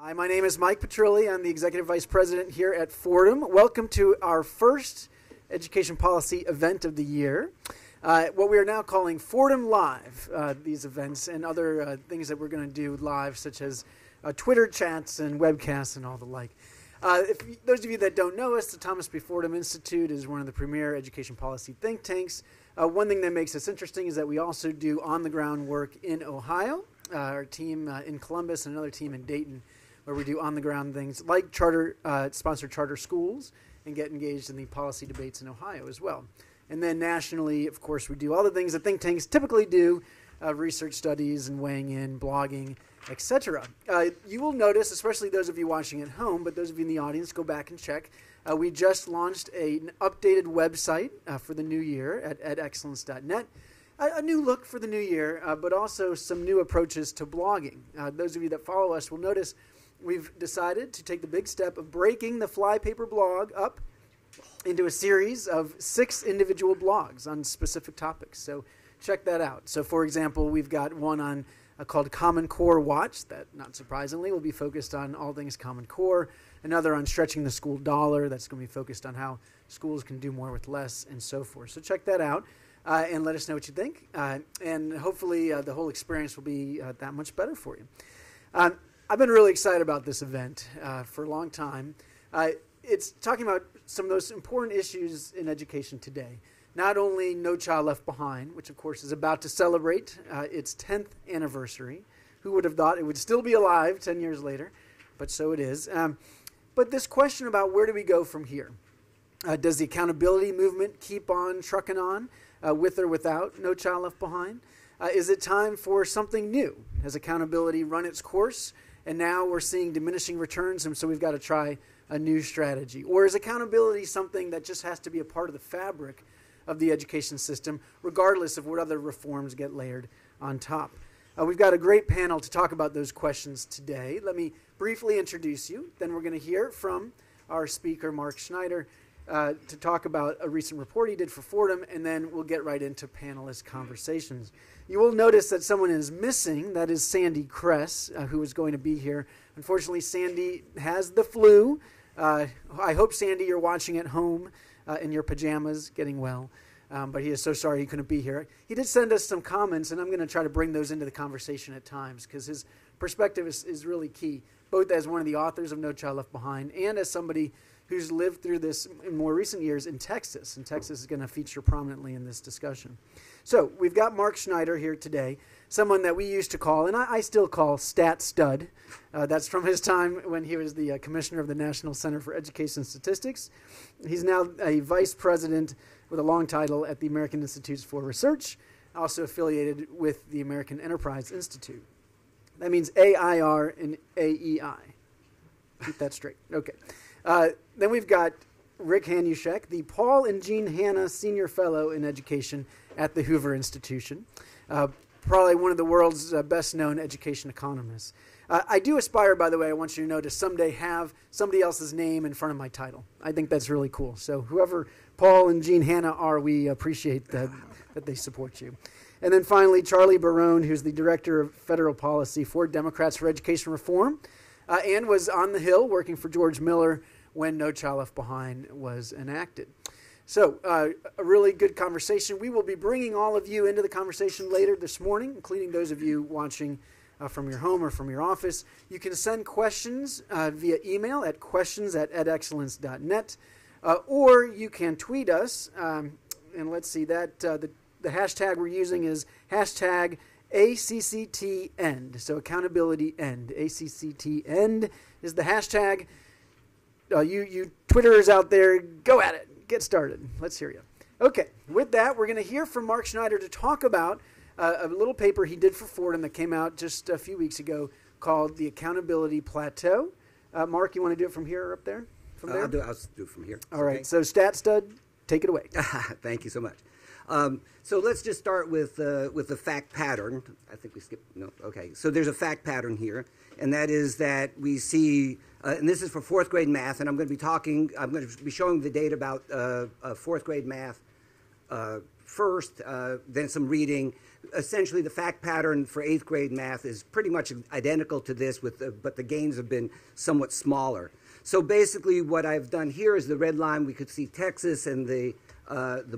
Hi, my name is Mike Petrilli. I'm the Executive Vice President here at Fordham. Welcome to our first education policy event of the year, what we are now calling Fordham Live, these events and other things that we're going to do live, such as Twitter chats and webcasts and all the like. Those of you that don't know us, the Thomas B. Fordham Institute is one of the premier education policy think tanks. One thing that makes us interesting is that we also do on-the-ground work in Ohio, our team in Columbus and another team in Dayton, where we do on-the-ground things like sponsor charter schools and get engaged in the policy debates in Ohio as well. And then nationally, of course, we do all the things that think tanks typically do, research studies and weighing in, blogging, etc. You will notice, especially those of you watching at home, but those of you in the audience, go back and check. We just launched an updated website for the new year at excellence.net. A new look for the new year, but also some new approaches to blogging. Those of you that follow us will notice we've decided to take the big step of breaking the flypaper blog up into a series of 6 individual blogs on specific topics. So check that out. So for example, we've got one on called Common Core Watch that, not surprisingly, will be focused on all things Common Core. Another on stretching the school dollar that's going to be focused on how schools can do more with less and so forth. So check that out and let us know what you think. And hopefully the whole experience will be that much better for you. I've been really excited about this event for a long time. It's talking about some of those important issues in education today. Not only No Child Left Behind, which of course is about to celebrate its 10th anniversary. Who would have thought it would still be alive 10 years later? But so it is. But this question about where do we go from here? Does the accountability movement keep on trucking on with or without No Child Left Behind? Is it time for something new? Has accountability run its course? And now we're seeing diminishing returns, and so we've got to try a new strategy. Or is accountability something that just has to be a part of the fabric of the education system, regardless of what other reforms get layered on top? We've got a great panel to talk about those questions today. Let me briefly introduce you. Then we're going to hear from our speaker, Mark Schneider, to talk about a recent report he did for Fordham, and then we'll get right into panelist conversations. You will notice that someone is missing. That is Sandy Kress, who is going to be here. Unfortunately, Sandy has the flu. I hope, Sandy, you're watching at home in your pajamas, getting well. But he is so sorry he couldn't be here. He did send us some comments, and I'm going to try to bring those into the conversation at times, because his perspective is really key, both as one of the authors of No Child Left Behind and as somebody who's lived through this in more recent years in Texas. And Texas is going to feature prominently in this discussion. So we've got Mark Schneider here today, someone that we used to call, and I still call, Stat Stud. That's from his time when he was the commissioner of the National Center for Education Statistics. He's now a vice president with a long title at the American Institutes for Research, also affiliated with the American Enterprise Institute. That means AIR and AEI. Keep that straight. Okay. Then we've got Eric Hanushek, the Paul and Jean Hanna Senior Fellow in Education at the Hoover Institute. Probably one of the world's best-known education economists. I do aspire, by the way, I want you to know, to someday have somebody else's name in front of my title. I think that's really cool. So whoever Paul and Jean Hanna are, we appreciate that they support you. And then finally, Charlie Barone, who's the Director of Federal Policy for Democrats for Education Reform, and was on the Hill working for George Miller when No Child Left Behind was enacted. So a really good conversation. We will be bringing all of you into the conversation later this morning, including those of you watching from your home or from your office. You can send questions via email at questions@edexcellence.net, or you can tweet us. And let's see, that the hashtag we're using is hashtag ACCTEnd, so accountability end. ACCTEnd is the hashtag. You Twitterers out there, go at it. Get started. Let's hear you. Okay, with that, we're going to hear from Mark Schneider to talk about a little paper he did for Fordham that came out just a few weeks ago called The Accountability Plateau. Mark, you want to do it from here or up there? I'll do it from here. All right, so Stat Stud, take it away. Thank you so much. So let's just start with the fact pattern. I think we skipped. No, okay. So there's a fact pattern here, and that is that we see, and this is for fourth grade math, and I'm going to be showing the data about fourth grade math first, then some reading, essentially the fact pattern for 8th grade math is pretty much identical to this, but the gains have been somewhat smaller. So basically what I've done here is the red line, we could see Texas, and the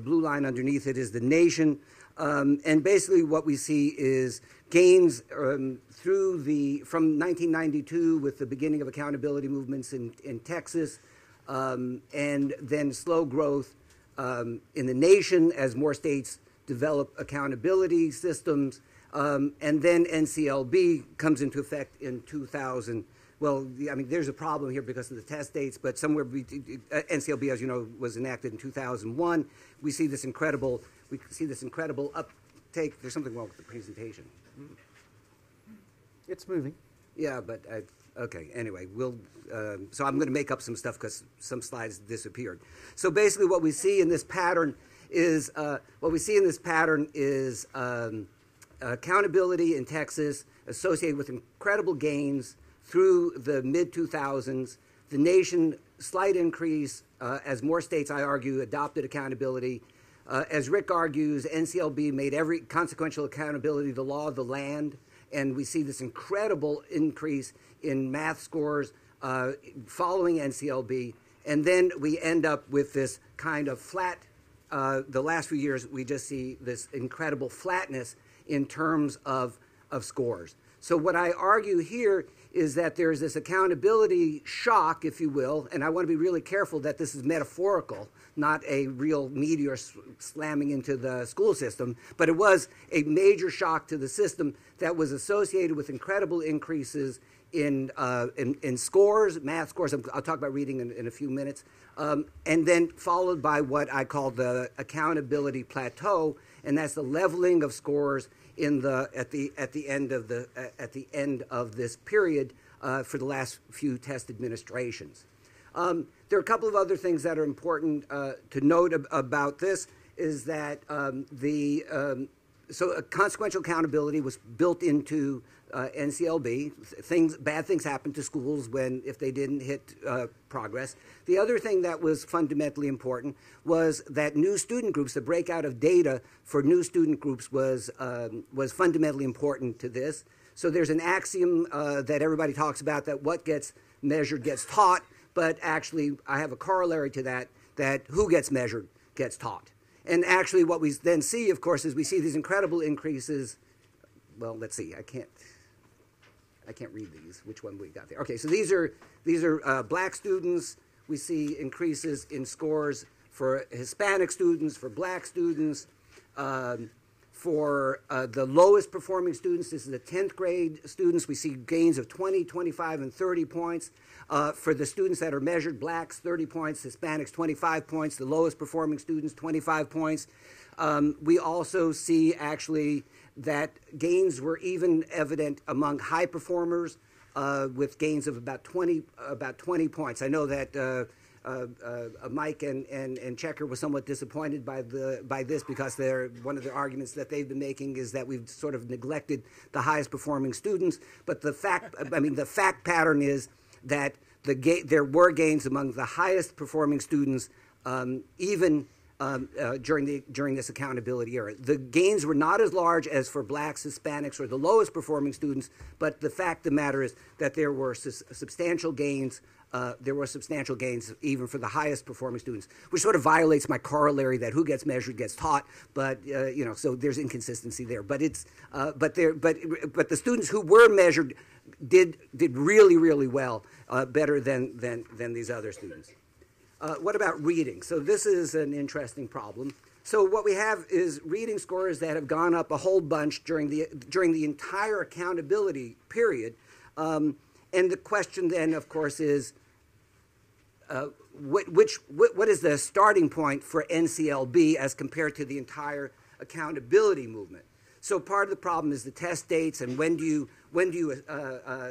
blue line underneath it is the nation. And basically what we see is gains from 1992 with the beginning of accountability movements in Texas, and then slow growth in the nation as more states develop accountability systems, and then NCLB comes into effect in 2000. Well, I mean, there's a problem here because of the test dates, but somewhere NCLB, as you know, was enacted in 2001. We see this incredible uptake. There's something wrong with the presentation. It's moving. Yeah, but okay. Anyway, so I'm going to make up some stuff because some slides disappeared. So basically, what we see in this pattern is accountability in Texas associated with incredible gains through the mid-2000s. The nation, slight increase as more states, I argue, adopted accountability. As Rick argues, NCLB made every consequential accountability the law of the land, and we see this incredible increase in math scores following NCLB. And then we end up with this kind of flat, the last few years, we just see this incredible flatness in terms of scores. So what I argue here is that there's this accountability shock, if you will, and I want to be really careful that this is metaphorical, not a real meteor slamming into the school system, but it was a major shock to the system that was associated with incredible increases in scores, math scores. I'll talk about reading in a few minutes, and then followed by what I call the accountability plateau, and that's the leveling of scores at the end of this period for the last few test administrations. There are a couple of other things that are important to note about this. Is that so consequential accountability was built into NCLB. Bad things happen to schools if they didn't hit progress. The other thing that was fundamentally important was that new student groups, the breakout of data for new student groups was fundamentally important to this. So there's an axiom that everybody talks about that what gets measured gets taught, but actually I have a corollary to that who gets measured gets taught. And actually what we then see, of course, is we see these incredible increases. Well, let's see. I can't read these. Which one we got there? Okay, so these are black students. We see increases in scores for Hispanic students, for black students, for the lowest performing students. This is the 10th grade students. We see gains of 20, 25, and 30 points. For the students that are measured, blacks 30 points, Hispanics 25 points, the lowest performing students 25 points. We also see actually that gains were even evident among high performers with gains of about 20 points. I know that Mike and Checker was somewhat disappointed by this because one of the arguments that they've been making is that we've sort of neglected the highest performing students. But the fact pattern is that there were gains among the highest performing students even during this accountability era. The gains were not as large as for blacks, Hispanics, or the lowest performing students, but the fact of the matter is that there were substantial gains. There were substantial gains even for the highest performing students, which sort of violates my corollary that who gets measured gets taught. But so there's inconsistency there. But but the students who were measured did really, really well, better than these other students. What about reading? So this is an interesting problem. So what we have is reading scores that have gone up a whole bunch during the entire accountability period. And the question then, of course, is what is the starting point for NCLB as compared to the entire accountability movement? So part of the problem is the test dates and when do you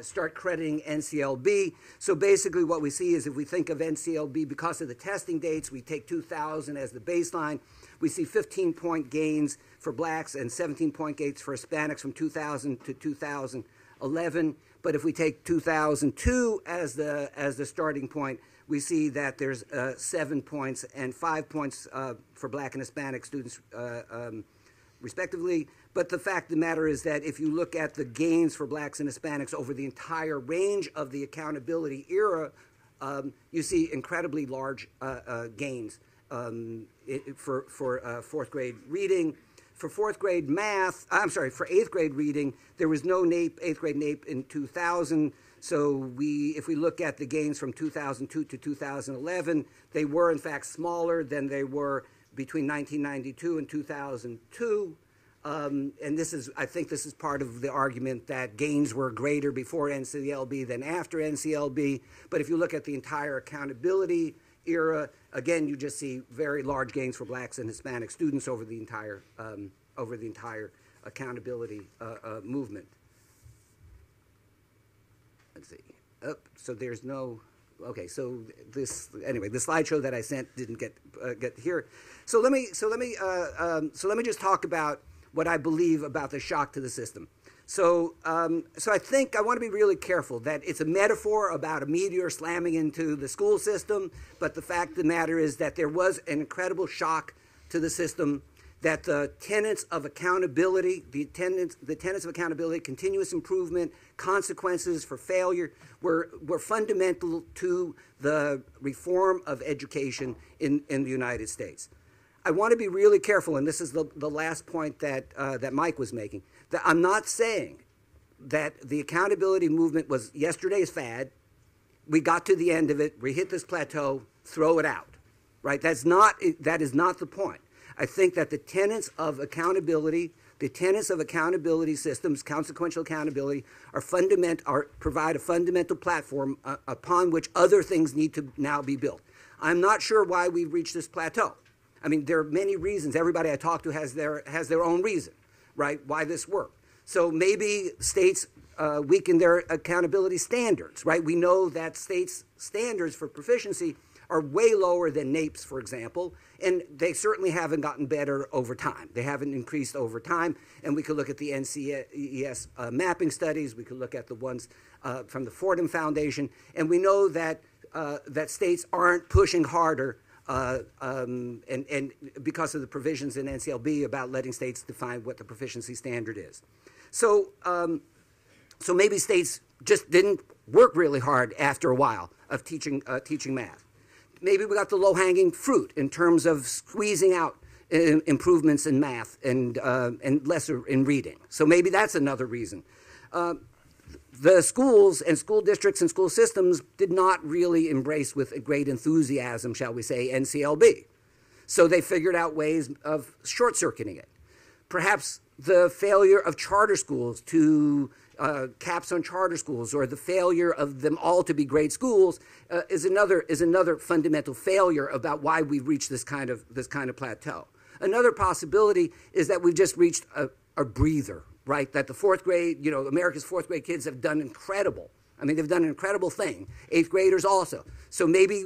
start crediting NCLB? So basically what we see is if we think of NCLB because of the testing dates, we take 2000 as the baseline. We see 15-point gains for blacks and 17-point gains for Hispanics from 2000 to 2011. But if we take 2002 as the starting point, we see that there's 7 points and 5 points for black and Hispanic students respectively. But the fact of the matter is that if you look at the gains for blacks and Hispanics over the entire range of the accountability era, you see incredibly large gains for fourth grade reading. For fourth grade math, for eighth grade reading, there was no eighth grade NAEP in 2000. So if we look at the gains from 2002 to 2011, they were in fact smaller than they were between 1992 and 2002. And I think this is part of the argument that gains were greater before NCLB than after NCLB. But if you look at the entire accountability era, again, you just see very large gains for blacks and Hispanic students over the entire accountability movement. Let's see. So there's no. Okay. So the slideshow that I sent didn't get here. So let me just talk about what I believe about the shock to the system. So I think I want to be really careful that it's a metaphor about a meteor slamming into the school system, but the fact of the matter is that there was an incredible shock to the system, that the tenets of accountability, continuous improvement, consequences for failure were fundamental to the reform of education in the United States. I want to be really careful, and this is the last point that Mike was making, that I'm not saying that the accountability movement was yesterday's fad. We got to the end of it, we hit this plateau, throw it out, right? That is not the point. I think that the tenets of accountability systems, consequential accountability, provide a fundamental platform upon which other things need to now be built. I'm not sure why we've reached this plateau. I mean, there are many reasons. Everybody I talk to has their own reason, right, why this worked. So maybe states weaken their accountability standards, right? We know that states' standards for proficiency are way lower than NAEPs, for example, and they certainly haven't gotten better over time. They haven't increased over time, and we could look at the NCES mapping studies. We could look at the ones from the Fordham Foundation, and we know that states aren't pushing harder and because of the provisions in NCLB about letting states define what the proficiency standard is. So maybe states just didn't work really hard after a while of teaching math. Maybe we got the low-hanging fruit in terms of squeezing out improvements in math and lesser in reading. So maybe that's another reason. The schools and school districts and school systems did not really embrace with a great enthusiasm, shall we say, NCLB. So they figured out ways of short-circuiting it. Perhaps the failure of charter schools to caps on charter schools, or the failure of them all to be great schools, is another fundamental failure about why we've reached this kind of plateau. Another possibility is that we've just reached a breather, right? That the fourth grade, America's fourth grade kids have done incredible. I mean, they've done an incredible thing. Eighth graders also. So maybe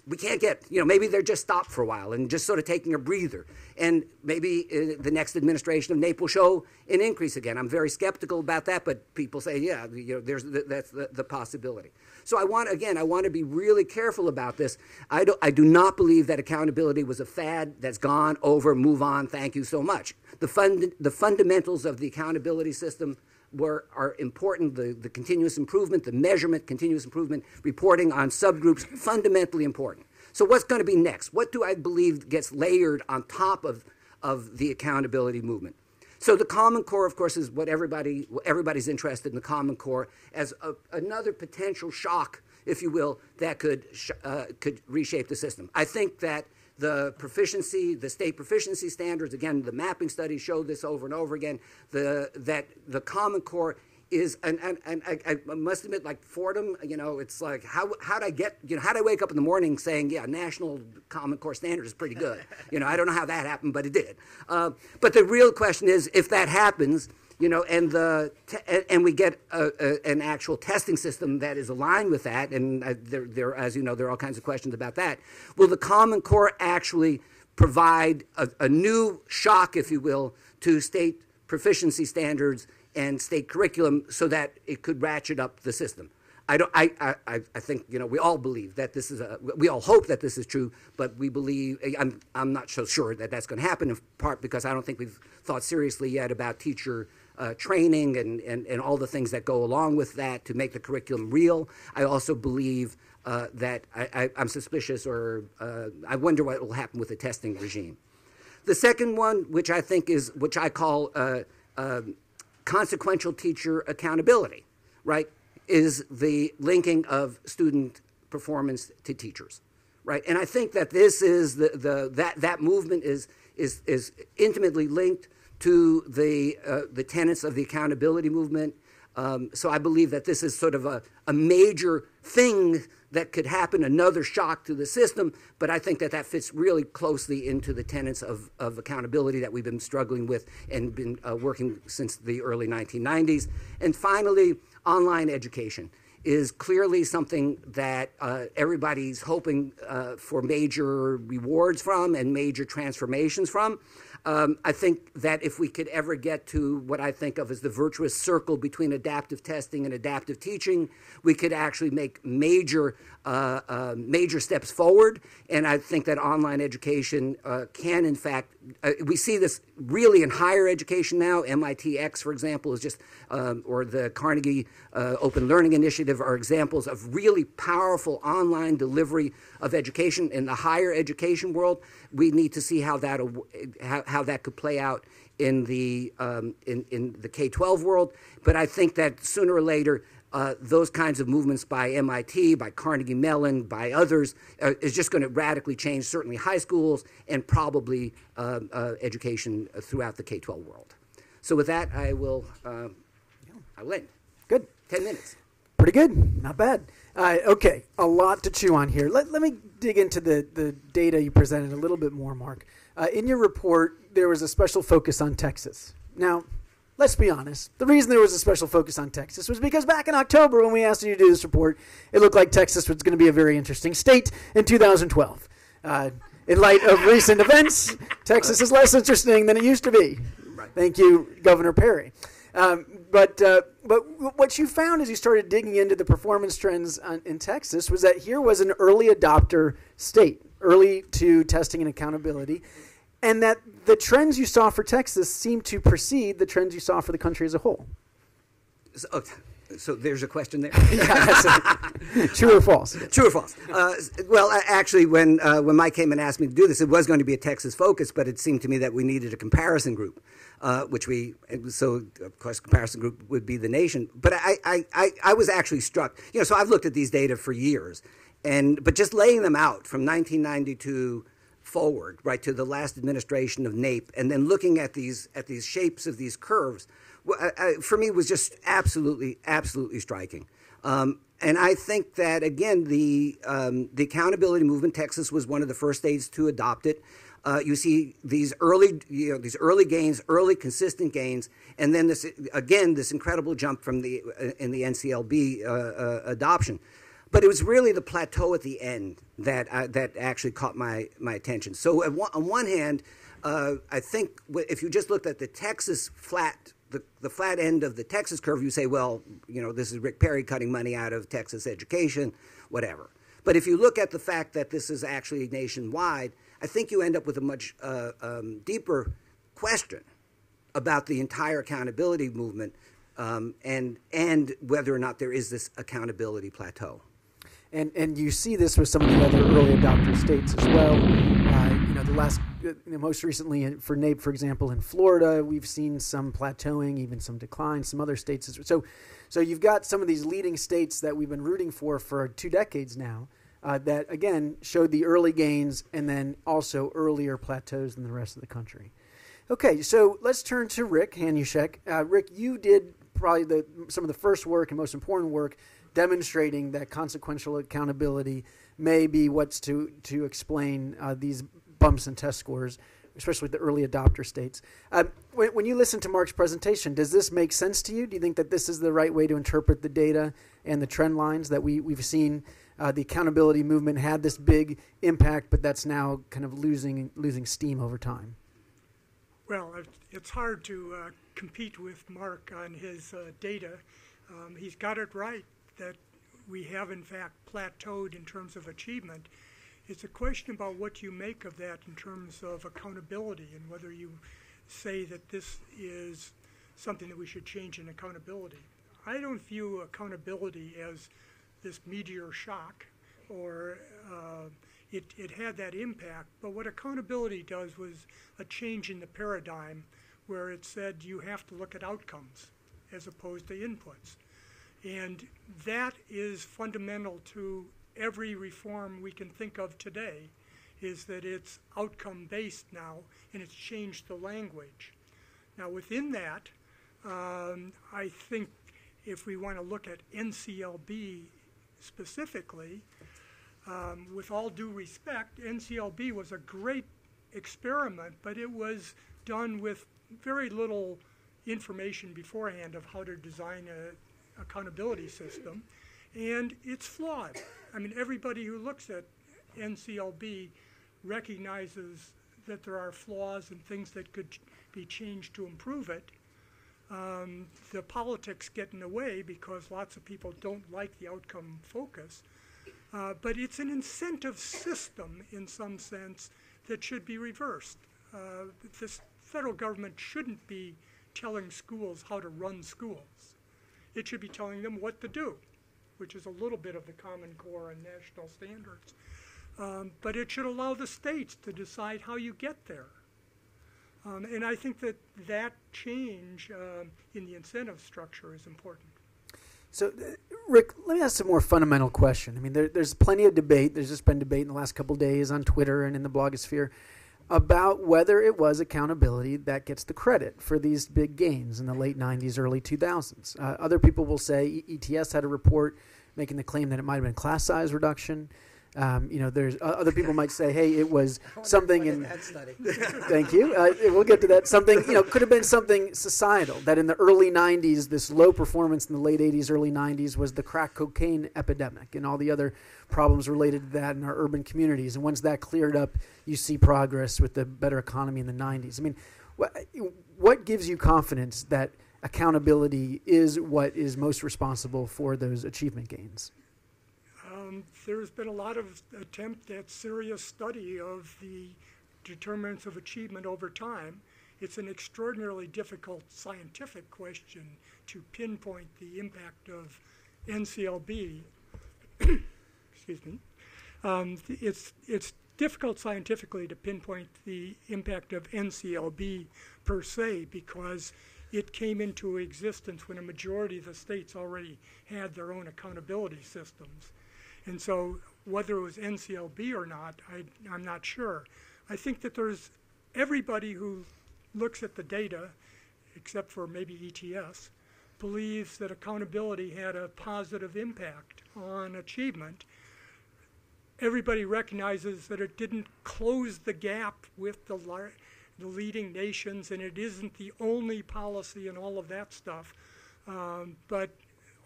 we can't maybe they're just stopped for a while and just sort of taking a breather. And maybe the next administration of NAEP will show an increase again. I'm very skeptical about that, but people say, yeah, that's the possibility. So I want to be really careful about this. I do not believe that accountability was a fad that's gone, over, move on, thank you so much. The fundamentals of the accountability system are important. The continuous improvement, the measurement, continuous improvement, reporting on subgroups, fundamentally important. So what's going to be next? What do I believe gets layered on top of the accountability movement? So the Common Core, of course, is what everybody's interested in, the Common Core as another potential shock, if you will, that could reshape the system. I think that the state proficiency standards, again, the mapping studies show this over and over again, that the Common Core is, and I must admit, like Fordham, it's like, how do I wake up in the morning saying, yeah, National Common Core Standard is pretty good? I don't know how that happened, but it did. But the real question is, if that happens, and we get an actual testing system that is aligned with that, and there, as you know, there are all kinds of questions about that. Will the Common Core actually provide a new shock, if you will, to state proficiency standards and state curriculum so that it could ratchet up the system? I think we all believe that this is we all hope that this is true, but we believe I'm not so sure that that's going to happen. In part because I don't think we've thought seriously yet about teacher training and all the things that go along with that to make the curriculum real. I also believe that I'm suspicious, or I wonder what will happen with the testing regime. The second one, which I call consequential teacher accountability, right, is the linking of student performance to teachers, right? And I think that this is that movement is intimately linked to the tenets of the accountability movement. So I believe that this is sort of a major thing that could happen, another shock to the system, but I think that fits really closely into the tenets of accountability that we've been struggling with and been working since the early 1990s. And finally, online education is clearly something that everybody's hoping for major rewards from and major transformations from. I think that if we could ever get to what I think of as the virtuous circle between adaptive testing and adaptive teaching, we could actually make major steps forward. And I think that online education can, in fact, we see this really in higher education now. MIT-X, for example, is just, or the Carnegie Open Learning Initiative are examples of really powerful online delivery of education in the higher education world. We need to see how that could play out in the K-12 world. But I think that sooner or later, those kinds of movements by MIT, by Carnegie Mellon, by others, is just going to radically change certainly high schools and probably education throughout the K-12 world. So with that, I will end. Good. 10 minutes. Pretty good. Not bad. Okay, a lot to chew on here. Let me dig into the data you presented a little bit more, Mark. In your report, there was a special focus on Texas. Now, let's be honest. The reason there was a special focus on Texas was because back in October when we asked you to do this report, it looked like Texas was going to be a very interesting state in 2012. In light of recent events, Texas is less interesting than it used to be. Right. Thank you, Governor Perry. But what you found as you started digging into the performance trends in Texas was that here was an early adopter state, early to testing and accountability, and that the trends you saw for Texas seemed to precede the trends you saw for the country as a whole. So there's a question there. True or false? True or false? Well, actually, when Mike came and asked me to do this, it was going to be a Texas focus, but it seemed to me that we needed a comparison group, so of course comparison group would be the nation. But I was actually struck. So I've looked at these data for years, but just laying them out from 1992 forward, right, to the last administration of NAEP, and then looking at these shapes of these curves, for me was just absolutely striking. And I think that, again, the accountability movement, Texas was one of the first states to adopt it. You see these early gains, early consistent gains, and then this incredible jump from in the NCLB adoption. But it was really the plateau at the end that actually caught my attention. So on one hand, I think if you just looked at the Texas the flat end of the Texas curve, you say, well, this is Rick Perry cutting money out of Texas education, whatever. But if you look at the fact that this is actually nationwide, I think you end up with a much deeper question about the entire accountability movement and whether or not there is this accountability plateau. And you see this with some of the other early adopter states as well. Most recently for NAEP, for example, in Florida, we've seen some plateauing, even some decline. Some other states, so you've got some of these leading states that we've been rooting for 2 decades now, that again showed the early gains and then also earlier plateaus than the rest of the country. Okay, so let's turn to Rick Hanushek. Rick, you did probably some of the first work and most important work demonstrating that consequential accountability may be what's to explain these bumps in test scores, especially with the early adopter states. When you listen to Mark's presentation, does this make sense to you? Do you think that this is the right way to interpret the data and the trend lines that we've seen? The accountability movement had this big impact, but that's now kind of losing steam over time. Well, it's hard to compete with Mark on his data. He's got it right that we have in fact plateaued in terms of achievement. It's a question about what you make of that in terms of accountability and whether you say that this is something that we should change in accountability. I don't view accountability as this meteor shock or it had that impact, but what accountability does was a change in the paradigm where it said you have to look at outcomes as opposed to inputs. And that is fundamental to every reform we can think of today, is that it's outcome-based now, and it's changed the language. Now within that, I think if we want to look at NCLB specifically, with all due respect, NCLB was a great experiment, but it was done with very little information beforehand of how to design an accountability system, and it's flawed. I mean, everybody who looks at NCLB recognizes that there are flaws and things that could be changed to improve it. The politics get in the way because lots of people don't like the outcome focus. But it's an incentive system in some sense that should be reversed. The federal government shouldn't be telling schools how to run schools. It should be telling them what to do, which is a little bit of the Common Core and national standards. But it should allow the states to decide how you get there. And I think that that change in the incentive structure is important. So, Rick, let me ask a more fundamental question. I mean, there's plenty of debate. There's just been debate in the last couple of days on Twitter and in the blogosphere about whether it was accountability that gets the credit for these big gains in the late 90s, early 2000s. Other people will say ETS had a report making the claim that it might have been class size reduction. There's other people might say, hey, it was something in that study. Thank you. We'll get to that. Something, could have been something societal, that in the early 90s, this low performance in the late 80s, early 90s was the crack cocaine epidemic and all the other problems related to that in our urban communities. And once that cleared up, you see progress with the better economy in the 90s. I mean, what gives you confidence that accountability is what is most responsible for those achievement gains? There's been a lot of attempt at serious study of the determinants of achievement over time. It's an extraordinarily difficult scientific question to pinpoint the impact of NCLB. Excuse me. It's difficult scientifically to pinpoint the impact of NCLB per se because it came into existence when a majority of the states already had their own accountability systems. And so whether it was NCLB or not, I'm not sure. I think that there's everybody who looks at the data, except for maybe ETS, believes that accountability had a positive impact on achievement. Everybody recognizes that it didn't close the gap with the leading nations, and it isn't the only policy and all of that stuff. But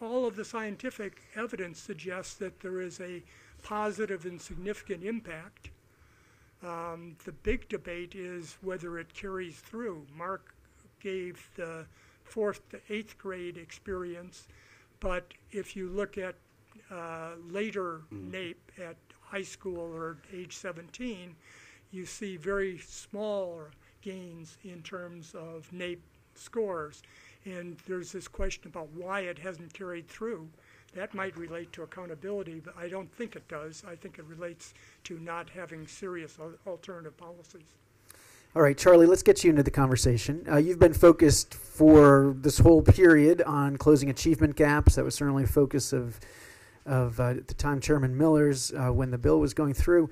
all of the scientific evidence suggests that there is a positive and significant impact. The big debate is whether it carries through. Mark gave the 4th to 8th grade experience, but if you look at later NAEP at high school or age 17, you see very small gains in terms of NAEP scores. And there's this question about why it hasn't carried through. That might relate to accountability, but I don't think it does. I think it relates to not having serious alternative policies. All right, Charlie, let's get you into the conversation. You've been focused for this whole period on closing achievement gaps. That was certainly a focus of at the time Chairman Miller's when the bill was going through.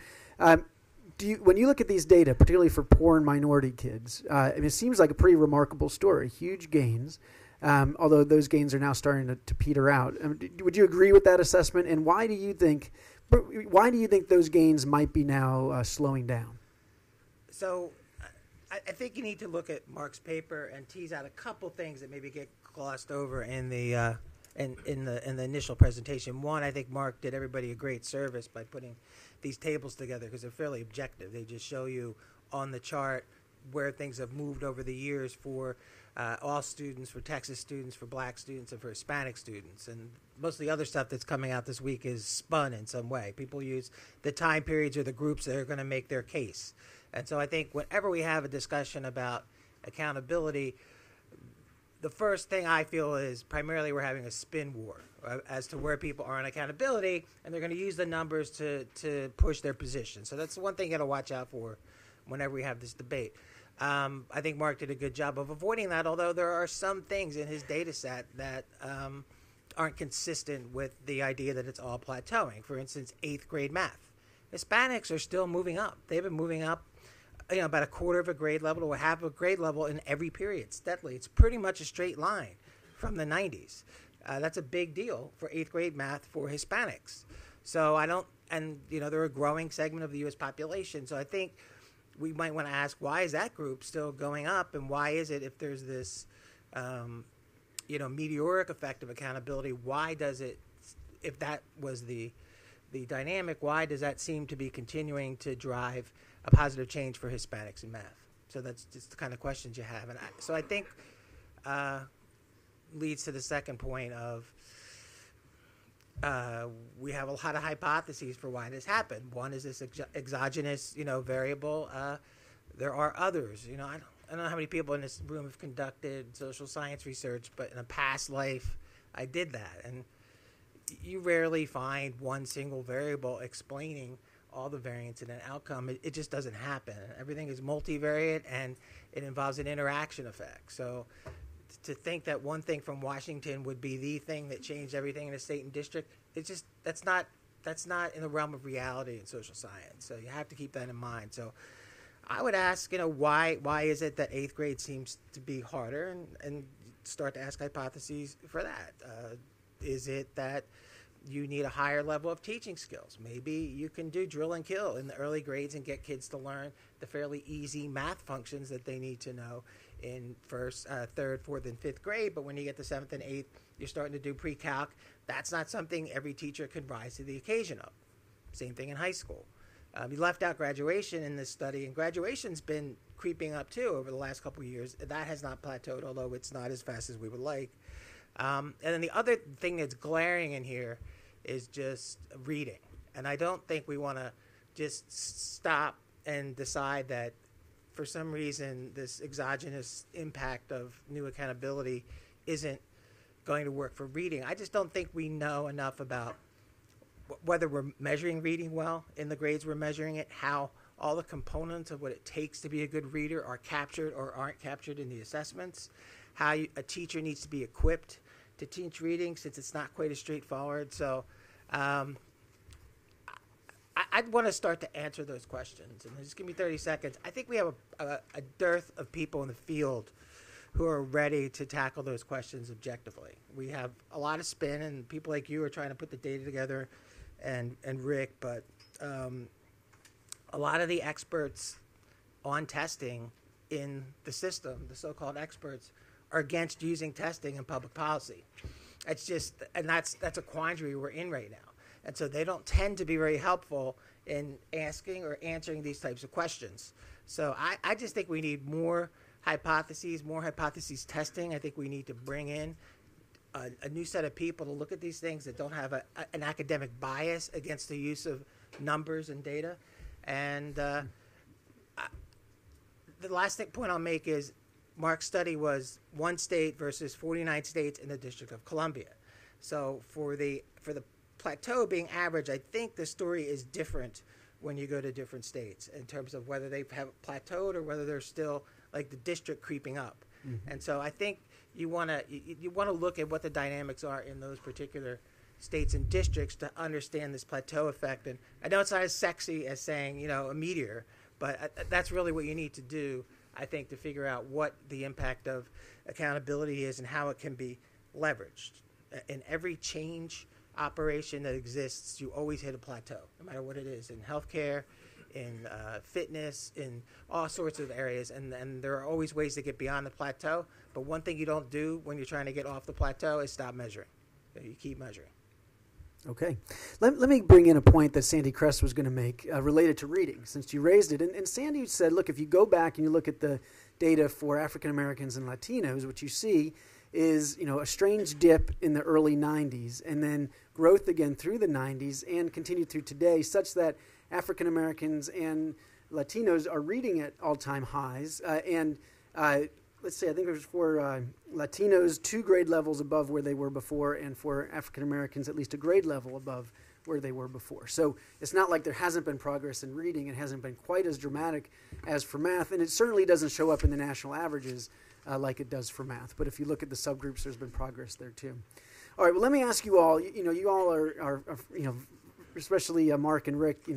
When you look at these data, particularly for poor and minority kids, it seems like a pretty remarkable story. Huge gains, although those gains are now starting to peter out. Would you agree with that assessment? And why do you think those gains might be now slowing down? So, I think you need to look at Mark's paper and tease out a couple things that maybe get glossed over in the in the initial presentation. One, I think Mark did everybody a great service by putting these tables together because they're fairly objective. They just show you on the chart where things have moved over the years for all students, for Texas students, for black students, and for Hispanic students. And most of the other stuff that's coming out this week is spun in some way. People use the time periods or the groups that are going to make their case. And so I think whenever we have a discussion about accountability, the first thing I feel is primarily we're having a spin war as to where people are on accountability, and they're going to use the numbers to push their position. So that's the one thing you got to watch out for whenever we have this debate. I think Mark did a good job of avoiding that, although there are some things in his data set that aren't consistent with the idea that it's all plateauing. For instance, 8th grade math. Hispanics are still moving up. They've been moving up about a quarter of a grade level to a half of a grade level in every period steadily. It's pretty much a straight line from the 90s. That's a big deal for 8th grade math for Hispanics. So they're a growing segment of the U.S. population. So I think we might want to ask, why is that group still going up, and why is it, if there's this, meteoric effect of accountability, why does it, if that was the dynamic, why does that seem to be continuing to drive a positive change for Hispanics in math? So that's just the kind of questions you have. And so I think leads to the second point of we have a lot of hypotheses for why this happened. One is this exogenous, variable. There are others. I don't know how many people in this room have conducted social science research, but in a past life, I did that. And you rarely find one single variable explaining all the variance in an outcome. It just doesn't happen. Everything is multivariate, and it involves an interaction effect. So to think that one thing from Washington would be the thing that changed everything in a state and district, that's not in the realm of reality in social science. So you have to keep that in mind. So I would ask, why is it that 8th grade seems to be harder, and start to ask hypotheses for that. Is it that you need a higher level of teaching skills? Maybe you can do drill and kill in the early grades and get kids to learn the fairly easy math functions that they need to know in first, third, fourth, and fifth grade. But when you get to 7th and 8th, you're starting to do pre-calc. That's not something every teacher can rise to the occasion of. Same thing in high school. You left out graduation in this study, and graduation's been creeping up too over the last couple of years. That has not plateaued, although it's not as fast as we would like. And then the other thing that's glaring in here is just reading. And I don't think we want to just stop and decide that for some reason this exogenous impact of new accountability isn't going to work for reading. I just don't think we know enough about whether we're measuring reading well in the grades we're measuring it, how all the components of what it takes to be a good reader are captured or aren't captured in the assessments, how a teacher needs to be equipped to teach reading, since it's not quite as straightforward. So I'd want to start to answer those questions. And just give me 30 seconds. I think we have a dearth of people in the field who are ready to tackle those questions objectively. We have a lot of spin, and people like you are trying to put the data together, and Rick, but a lot of the experts on testing in the system, the so-called experts, are against using testing in public policy. It's just, and that's a quandary we're in right now. And so they don't tend to be very helpful in asking or answering these types of questions. So I just think we need more hypotheses testing. I think we need to bring in a new set of people to look at these things that don't have an academic bias against the use of numbers and data. And the last point I'll make is Mark's study was one state versus 49 states in the District of Columbia. So for the plateau being average, I think the story is different when you go to different states in terms of whether they have plateaued or whether they're still like the district creeping up. Mm-hmm. And so I think you want to look at what the dynamics are in those particular states and districts to understand this plateau effect. And I know it's not as sexy as saying, a meteor, but that's really what you need to do, I think, to figure out what the impact of accountability is and how it can be leveraged. In every change operation that exists, you always hit a plateau, no matter what it is, in healthcare, in fitness, in all sorts of areas, and there are always ways to get beyond the plateau. But one thing you don't do when you're trying to get off the plateau is stop measuring. You keep measuring. Okay. Let me bring in a point that Sandy Kress was going to make related to reading, since you raised it. And Sandy said, look, if you go back and you look at the data for African Americans and Latinos, what you see is, a strange dip in the early 90s and then growth again through the 90s and continued through today, such that African Americans and Latinos are reading at all-time highs. Let's say, I think it was for Latinos 2 grade levels above where they were before, and for African Americans at least a grade level above where they were before. So it's not like there hasn't been progress in reading. It hasn't been quite as dramatic as for math, and it certainly doesn't show up in the national averages like it does for math. But if you look at the subgroups, there's been progress there too. All right, well, let me ask you all. You all are especially Mark and Rick,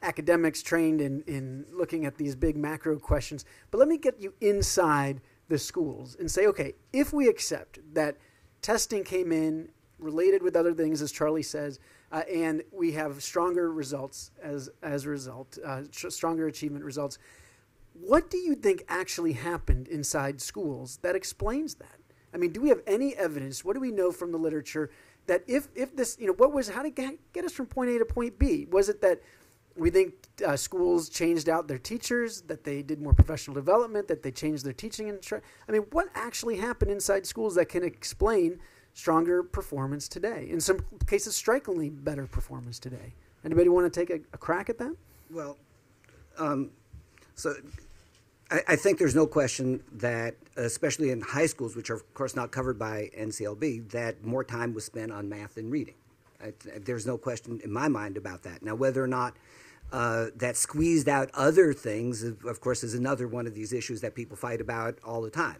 academics trained in looking at these big macro questions. But let me get you inside the schools and say, okay, if we accept that testing came in related with other things, as Charlie says, and we have stronger results as a result, stronger achievement results, what do you think actually happened inside schools that explains that? I mean, do we have any evidence? What do we know from the literature that if this, how did it get us from point A to point B? Was it that we think schools changed out their teachers, that they did more professional development, that they changed their teaching? What actually happened inside schools that can explain stronger performance today? In some cases, strikingly better performance today. Anybody want to take a crack at that? Well, so I think there's no question that, especially in high schools, which are, of course, not covered by NCLB, that more time was spent on math and reading. There's no question in my mind about that. Now, whether or not that squeezed out other things, of course, is another one of these issues that people fight about all the time.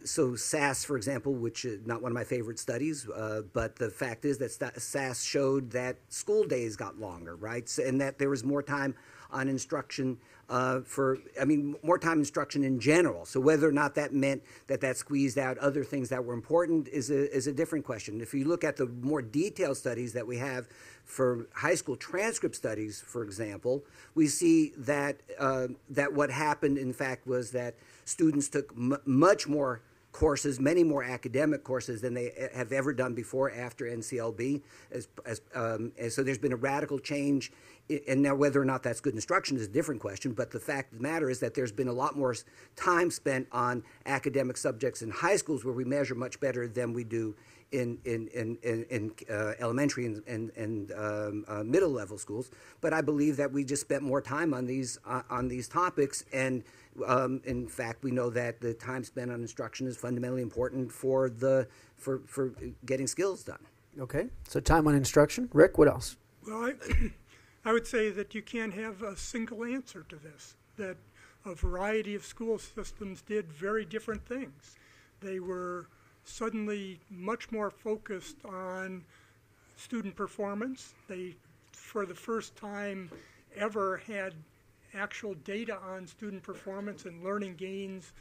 So SAS, for example, which is not one of my favorite studies, but the fact is that SAS showed that school days got longer, right? And that there was more time on instruction more time instruction in general. So whether or not that meant that squeezed out other things that were important is a different question. If you look at the more detailed studies that we have for high school transcript studies, for example, we see that that what happened, in fact, was that students took much more courses, many more academic courses than they have ever done before after NCLB. So there's been a radical change. And now whether or not that's good instruction is a different question, but the fact of the matter is that there's been a lot more time spent on academic subjects in high schools where we measure much better than we do in elementary and middle level schools. But I believe that we just spent more time on these topics, and in fact we know that the time spent on instruction is fundamentally important for getting skills done. Okay, so time on instruction. Rick, what else? Well, I would say that you can't have a single answer to this, that a variety of school systems did very different things. They were suddenly much more focused on student performance. They, for the first time ever, had actual data on student performance and learning gains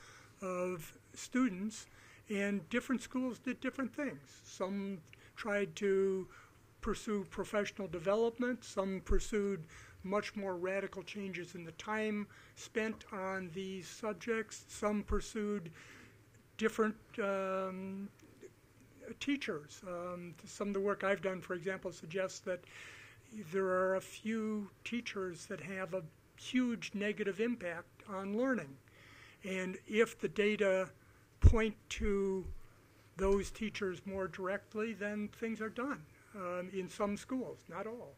of students, and different schools did different things. Some tried to pursue professional development. Some pursued much more radical changes in the time spent on these subjects. Some pursued different teachers. Some of the work I've done, for example, suggests that there are a few teachers that have a huge negative impact on learning. And if the data point to those teachers more directly, then things are done. In some schools, not all.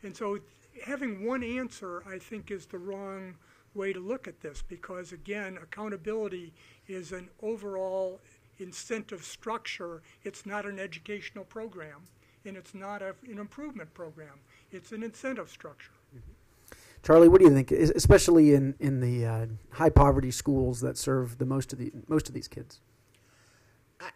And so having one answer, I think, is the wrong way to look at this, because, again, accountability is an overall incentive structure. It's not an educational program, and it's not an improvement program. It's an incentive structure. Mm-hmm. Charlie, what do you think, especially in the high poverty schools that serve the most of these kids?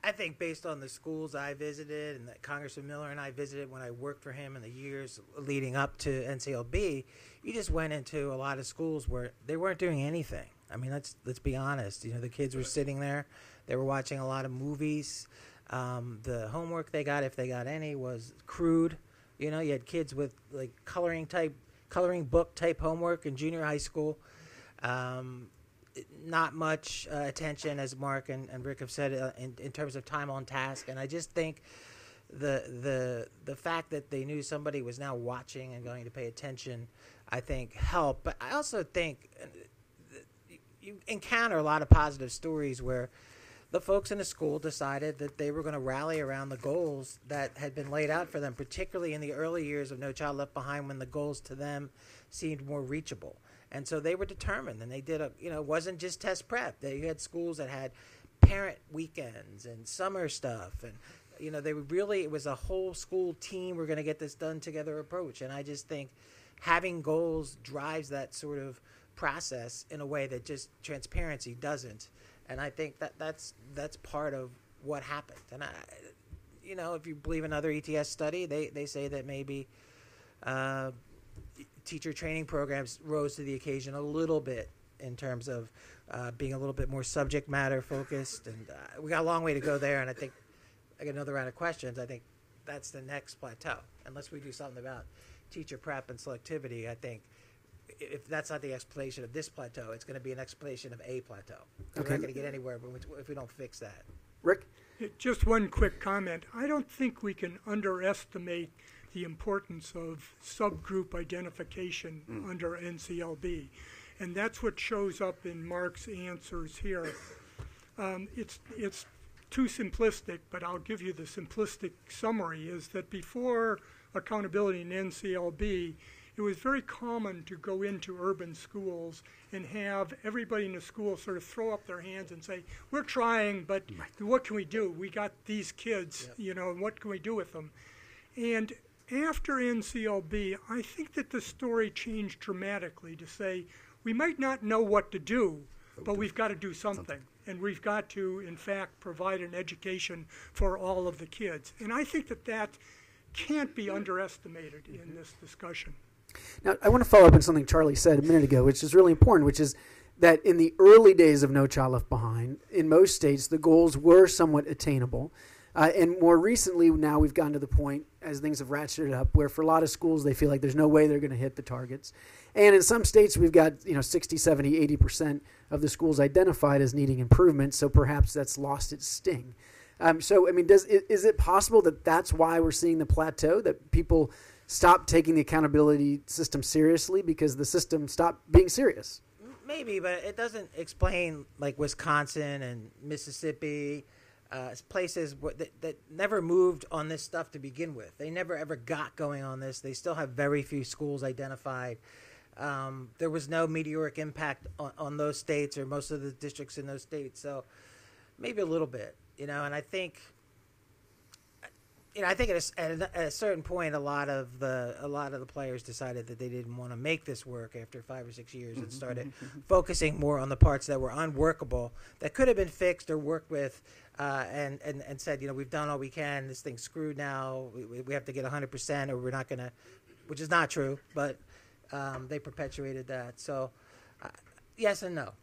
I think based on the schools I visited and that Congressman Miller and I visited when I worked for him in the years leading up to NCLB, you just went into a lot of schools where they weren't doing anything. I mean, let's be honest. The kids were sitting there. They were watching a lot of movies. The homework they got, if they got any, was crude. You had kids with like coloring book type homework in junior high school. Not much attention, as Mark and Rick have said, in terms of time on task. And I just think the fact that they knew somebody was now watching and going to pay attention, I think, helped. But I also think you encounter a lot of positive stories where the folks in the school decided that they were going to rally around the goals that had been laid out for them, particularly in the early years of No Child Left Behind, when the goals to them seemed more reachable. And so they were determined, and they did it wasn't just test prep. They had schools that had parent weekends and summer stuff, and it was a whole school team, we're going to get this done together approach. And I just think having goals drives that sort of process in a way that just transparency doesn't. And I think that's part of what happened. And if you believe another ETS study, they say that maybe teacher training programs rose to the occasion a little bit in terms of being a little bit more subject matter focused. And we got a long way to go there. And I think I got another round of questions. I think that's the next plateau. Unless we do something about teacher prep and selectivity, I think if that's not the explanation of this plateau, it's going to be an explanation of a plateau. Okay. We're not going to get anywhere if we don't fix that. Rick? Just one quick comment. I don't think we can underestimate the importance of subgroup identification under NCLB. And that's what shows up in Mark's answers here. It's too simplistic, but I'll give you the simplistic summary, is that before accountability in NCLB, it was very common to go into urban schools and have everybody in the school sort of throw up their hands and say, we're trying, but what can we do? We got these kids, and what can we do with them? And after NCLB, I think that the story changed dramatically to say, we might not know what to do, but we've got to do something. And we've got to, in fact, provide an education for all of the kids. And I think that can't be underestimated in this discussion. Now, I want to follow up on something Charlie said a minute ago, which is really important, which is that in the early days of No Child Left Behind, in most states, the goals were somewhat attainable. And more recently, now we've gotten to the point, as things have ratcheted up, where for a lot of schools, they feel like there's no way they're going to hit the targets. And in some states, we've got 60, 70, 80% of the schools identified as needing improvement, so perhaps that's lost its sting. Is it possible that that's why we're seeing the plateau, that people stop taking the accountability system seriously because the system stopped being serious? Maybe, but it doesn't explain like Wisconsin and Mississippi, places that never moved on this stuff to begin with. They never ever got going on this. They still have very few schools identified. There was no meteoric impact on those states or most of the districts in those states. So maybe a little bit, and I think. I think at a certain point, a lot of the players decided that they didn't want to make this work after 5 or 6 years and started focusing more on the parts that were unworkable, that could have been fixed or worked with, and said, we've done all we can. This thing's screwed now. We have to get 100%, or we're not going to, which is not true, but they perpetuated that. So yes and no,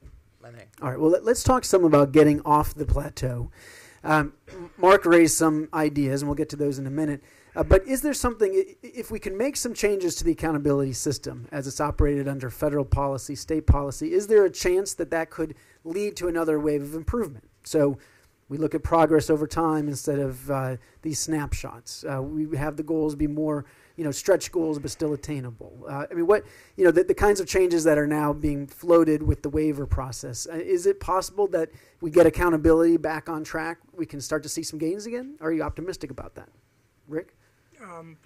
I think. All right. Well, let's talk some about getting off the plateau. Mark raised some ideas, and we'll get to those in a minute. But is there something, if we can make some changes to the accountability system as it's operated under federal policy, state policy, is there a chance that could lead to another wave of improvement? So we look at progress over time instead of these snapshots. We have the goals be more, stretch goals but still attainable. The kinds of changes that are now being floated with the waiver process. Is it possible that we get accountability back on track? We can start to see some gains again? Are you optimistic about that? Rick?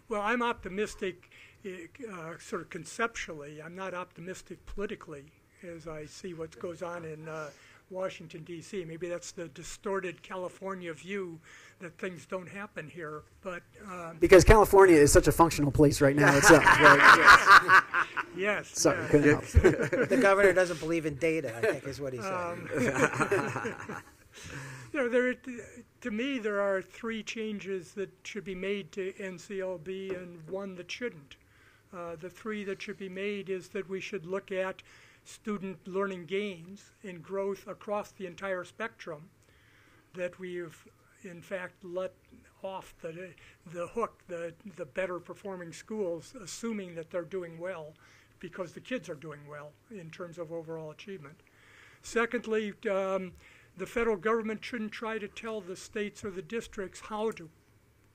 Well, I'm optimistic sort of conceptually. I'm not optimistic politically as I see what goes on in Washington, D.C. Maybe that's the distorted California view that things don't happen here. But because California is such a functional place right now itself. Right? Yes. Sorry, yes. couldn't help. The governor doesn't believe in data, I think is what he said. To me, there are 3 changes that should be made to NCLB and 1 that shouldn't. The 3 that should be made is that we should look at student learning gains and growth across the entire spectrum, that we've in fact let off the hook the better performing schools, assuming that they're doing well because the kids are doing well in terms of overall achievement. Secondly, the federal government shouldn't try to tell the states or the districts how to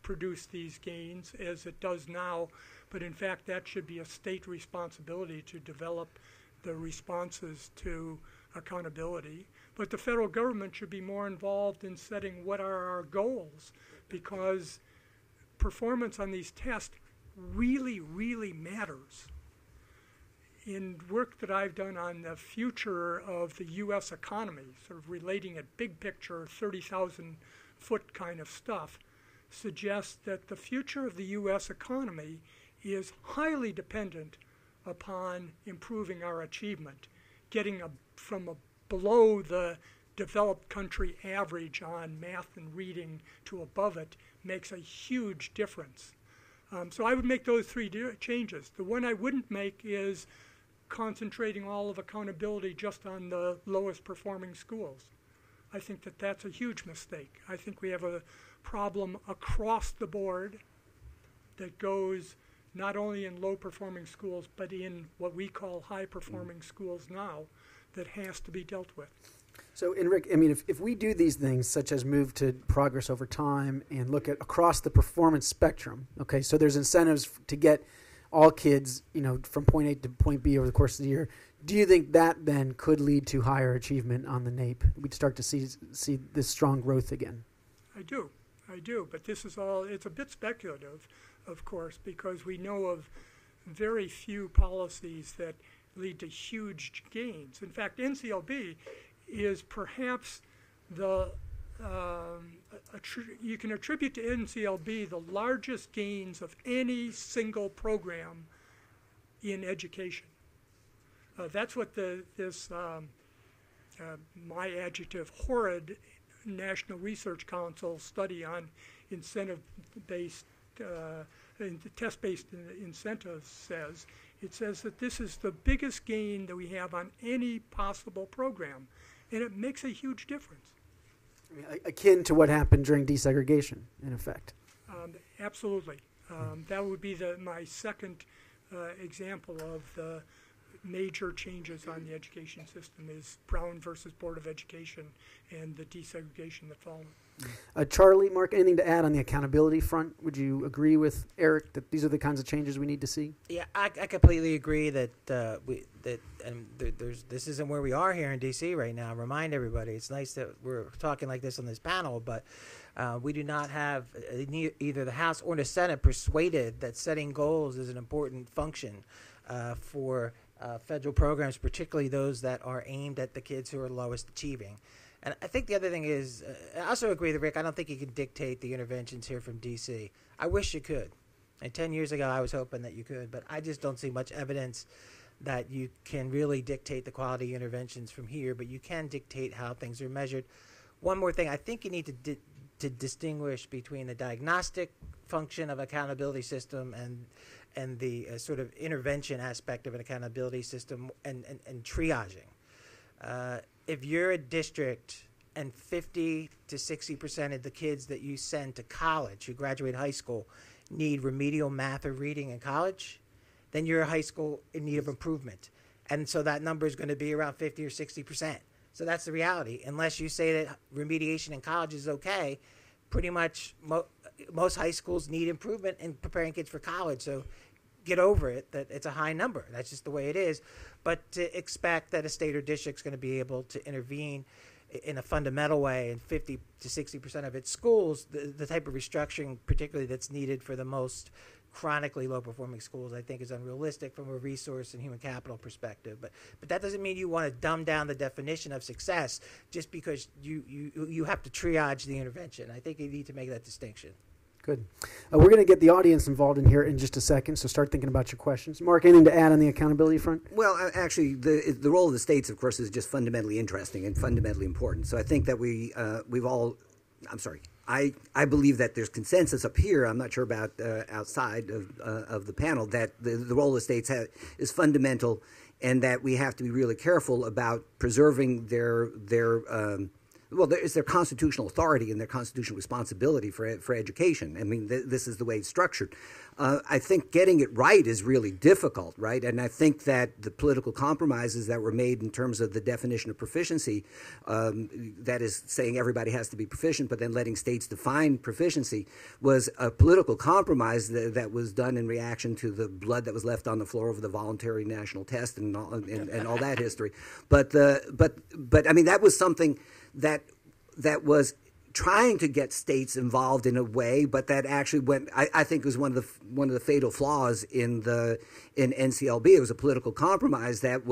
produce these gains as it does now, but in fact that should be a state responsibility to develop the responses to accountability, but the federal government should be more involved in setting what are our goals, because performance on these tests really, really matters. In work that I've done on the future of the U.S. economy, sort of relating it big picture, 30,000-foot kind of stuff, suggests that the future of the U.S. economy is highly dependent upon improving our achievement, getting from below the developed country average on math and reading to above it makes a huge difference. So I would make those three changes. The one I wouldn't make is concentrating all of accountability just on the lowest performing schools. I think that that's a huge mistake. I think we have a problem across the board that goes not only in low performing schools, but in what we call high performing schools now, that has to be dealt with. So, Rick, I mean, if we do these things, such as move to progress over time and look at across the performance spectrum, okay, so there's incentives to get all kids, from point A to point B over the course of the year. Do you think that then could lead to higher achievement on the NAEP? We'd start to see this strong growth again. I do, but this is all, it's a bit speculative, of course, because we know of very few policies that lead to huge gains. In fact, NCLB is perhaps you can attribute to NCLB the largest gains of any single program in education. That's what my adjective, horrid National Research Council study on incentive-based, test-based incentives says. It says that this is the biggest gain that we have on any possible program, and it makes a huge difference. I mean, akin to what happened during desegregation, in effect. Absolutely. That would be my second example of the major changes on the education system is Brown versus Board of Education and the desegregation that followed. Charlie, Mark, anything to add on the accountability front? Would you agree with Eric that these are the kinds of changes we need to see? Yeah, I completely agree that this isn't where we are here in D.C. right now. Remind everybody, it's nice that we're talking like this on this panel, but we do not have either the House or the Senate persuaded that setting goals is an important function for federal programs, particularly those that are aimed at the kids who are lowest achieving. And I think the other thing is, I also agree with Rick, I don't think you can dictate the interventions here from D.C. I wish you could. And 10 years ago, I was hoping that you could, but I just don't see much evidence that you can really dictate the quality interventions from here, but you can dictate how things are measured. One more thing, I think you need to distinguish between the diagnostic function of accountability system and the sort of intervention aspect of an accountability system and triaging. If you're a district and 50 to 60% of the kids that you send to college who graduate high school need remedial math or reading in college, then you're a high school in need of improvement. And so that number is going to be around 50 or 60%. So that's the reality. Unless you say that remediation in college is okay, pretty much most high schools need improvement in preparing kids for college. So get over it, that it's a high number. That's just the way it is. But to expect that a state or district is going to be able to intervene in a fundamental way in 50 to 60% of its schools, the type of restructuring particularly that's needed for the most chronically low-performing schools, I think is unrealistic from a resource and human capital perspective. But that doesn't mean you want to dumb down the definition of success just because you have to triage the intervention. I think you need to make that distinction. Good. We're going to get the audience involved in here in just a second, so start thinking about your questions. Mark, anything to add on the accountability front? Well, actually, the role of the states, of course, is just fundamentally interesting and fundamentally important. So I think that I believe that there's consensus up here. I'm not sure about outside of the panel that the role of the states is fundamental, and that we have to be really careful about preserving their well, it's their constitutional authority and their constitutional responsibility for education. I mean, this is the way it's structured. I think getting it right is really difficult, right? And I think that the political compromises that were made in terms of the definition of proficiency, that is saying everybody has to be proficient, but then letting states define proficiency, was a political compromise that was done in reaction to the blood that was left on the floor of the voluntary national test and all that history. But I mean, that was something that was trying to get states involved in a way, but that actually went. I think was one of the fatal flaws in NCLB. It was a political compromise that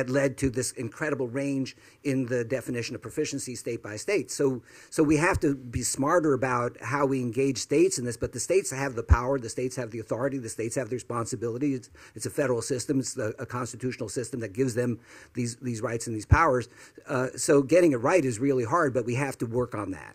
led to this incredible range in the definition of proficiency state by state. So we have to be smarter about how we engage states in this. But the states have the power, the states have the authority, the states have the responsibility. It's a federal system. It's a constitutional system that gives them these rights and these powers. So getting it right is really hard, but we have to work on that.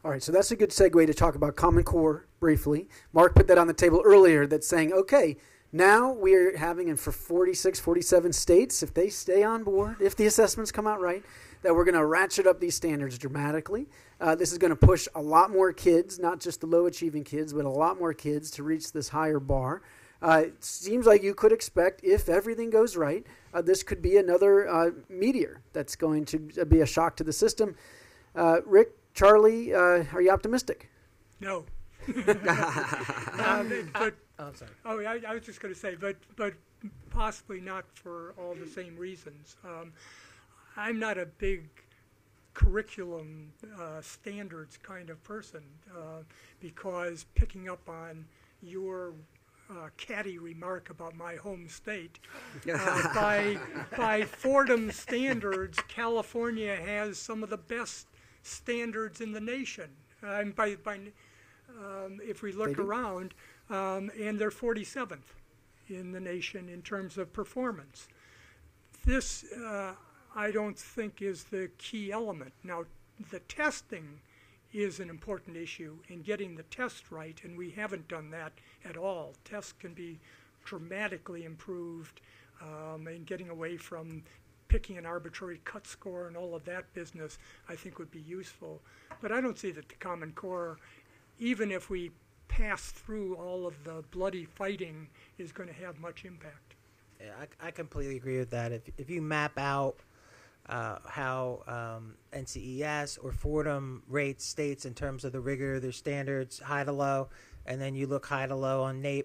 All right, so that's a good segue to talk about Common Core briefly. Mark put that on the table earlier, that's saying, okay, now we're having, and for 46, 47 states, if they stay on board, if the assessments come out right, that we're going to ratchet up these standards dramatically. This is going to push a lot more kids, not just the low-achieving kids, but a lot more kids to reach this higher bar. It seems like you could expect, if everything goes right, this could be another meteor that's going to be a shock to the system. Rick, Charlie, are you optimistic? No. I'm sorry. Oh, I was just going to say, but possibly not for all the same reasons. I'm not a big curriculum standards kind of person because picking up on your catty remark about my home state, by Fordham standards, California has some of the best standards in the nation. If we look around, and they're 47th in the nation in terms of performance. This, I don't think, is the key element. Now, the testing is an important issue in getting the test right, and we haven't done that at all. Tests can be dramatically improved in getting away from picking an arbitrary cut score and all of that business, I think would be useful. But I don't see that the Common Core, even if we pass through all of the bloody fighting, is going to have much impact. Yeah, I completely agree with that. If you map out how NCES or Fordham rates states in terms of the rigor of their standards, high to low, and then you look high to low on NAEP,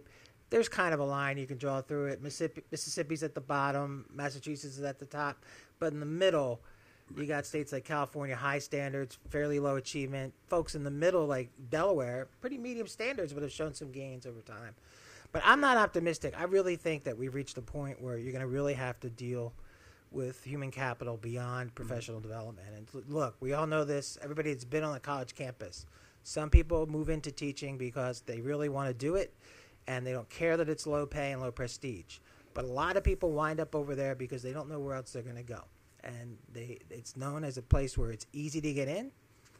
there's kind of a line you can draw through it. Mississippi's at the bottom, Massachusetts is at the top, but in the middle, you got states like California, high standards, fairly low achievement. Folks in the middle, like Delaware, pretty medium standards, but have shown some gains over time. But I'm not optimistic. I really think that we've reached a point where you're going to really have to deal with human capital beyond professional development. And look, we all know this. Everybody that's been on a college campus, some people move into teaching because they really want to do it, and they don't care that it's low pay and low prestige. But a lot of people wind up over there because they don't know where else they're going to go. And it's known as a place where it's easy to get in.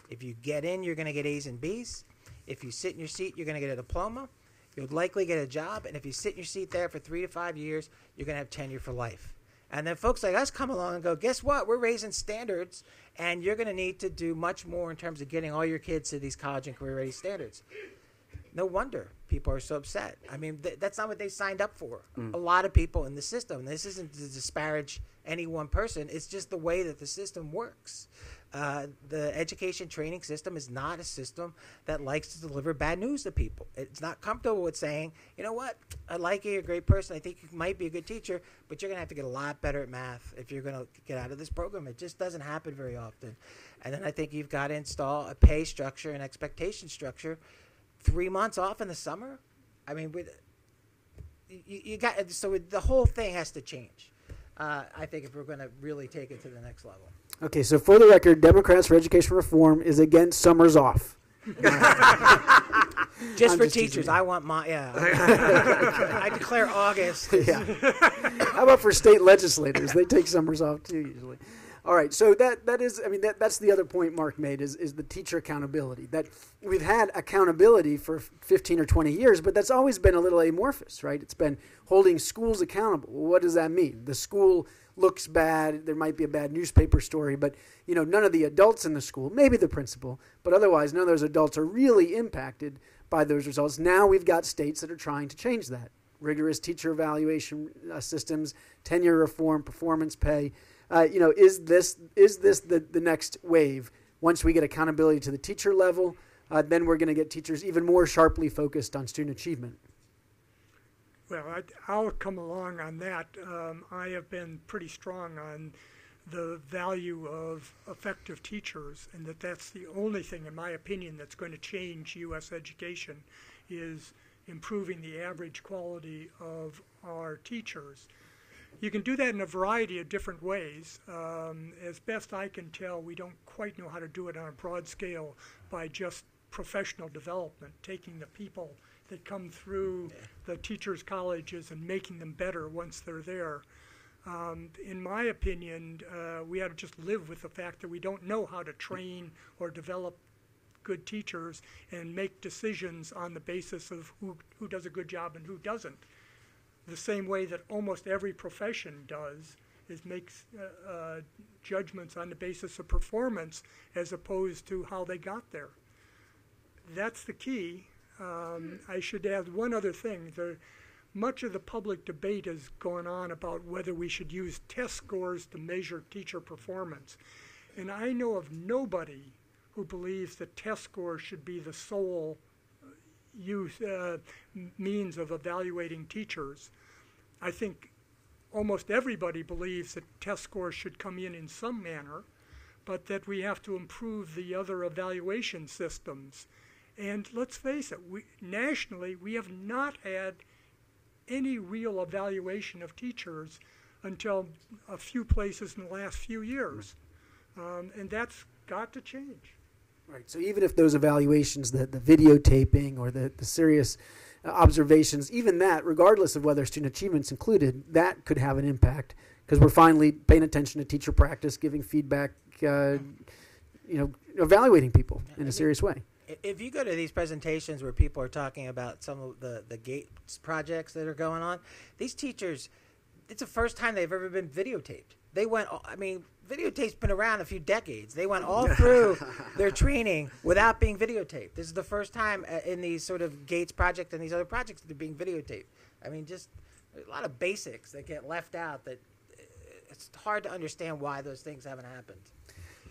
If you get in, you're going to get A's and B's. If you sit in your seat, you're going to get a diploma. You'll likely get a job. And if you sit in your seat there for 3 to 5 years, you're going to have tenure for life. And then folks like us come along and go, guess what? We're raising standards, and you're going to need to do much more in terms of getting all your kids to these college and career-ready standards. No wonder people are so upset. I mean, that's not what they signed up for. A lot of people in the system, this isn't to disparage any one person, it's just the way that the system works. The education training system is not a system that likes to deliver bad news to people. It's not comfortable with saying, you know what, I like you, you're a great person, I think you might be a good teacher, but you're going to have to get a lot better at math if you're going to get out of this program. It just doesn't happen very often. And then I think you've got to install a pay structure and expectation structure. 3 months off in the summer? I mean, you got, so the whole thing has to change. I think if we're going to really take it to the next level. Okay, so for the record, Democrats for Education Reform is against summers off. Just for teachers. I want I declare August. Yeah. How about for state legislators? They take summers off too usually. All right, so that is, I mean, that's the other point Mark made is the teacher accountability. That we've had accountability for 15 or 20 years, but that's always been a little amorphous, right? It's been holding schools accountable. Well, what does that mean? The school looks bad, there might be a bad newspaper story, but none of the adults in the school, maybe the principal, but otherwise none of those adults are really impacted by those results. Now we've got states that are trying to change that. Rigorous teacher evaluation systems, tenure reform, performance pay. Is this the next wave? Once we get accountability to the teacher level, then we're going to get teachers even more sharply focused on student achievement. Well, I'll come along on that. I have been pretty strong on the value of effective teachers, and that's the only thing, in my opinion, that's going to change U.S. education is improving the average quality of our teachers. You can do that in a variety of different ways. As best I can tell, we don't quite know how to do it on a broad scale by just professional development, taking the people that come through the teachers' colleges and making them better once they're there. In my opinion, we ought to just live with the fact that we don't know how to train or develop good teachers and make decisions on the basis of who does a good job and who doesn't. The same way that almost every profession does is makes judgments on the basis of performance as opposed to how they got there. That's the key. I should add one other thing. Much of the public debate has gone on about whether we should use test scores to measure teacher performance. And I know of nobody who believes that test scores should be the sole means of evaluating teachers. I think almost everybody believes that test scores should come in some manner, but that we have to improve the other evaluation systems. And let's face it, nationally, we have not had any real evaluation of teachers until a few places in the last few years. And that's got to change. Right. So even if those evaluations, the videotaping or the serious observations, even that, regardless of whether student achievement's included, that could have an impact because we're finally paying attention to teacher practice, giving feedback, evaluating people in a serious way. If you go to these presentations where people are talking about some of the Gates projects that are going on, these teachers, it's the first time they've ever been videotaped. Videotape's been around a few decades. They went all through their training without being videotaped. This is the first time in these sort of Gates project and these other projects that are being videotaped. Just a lot of basics that get left out that it's hard to understand why those things haven't happened.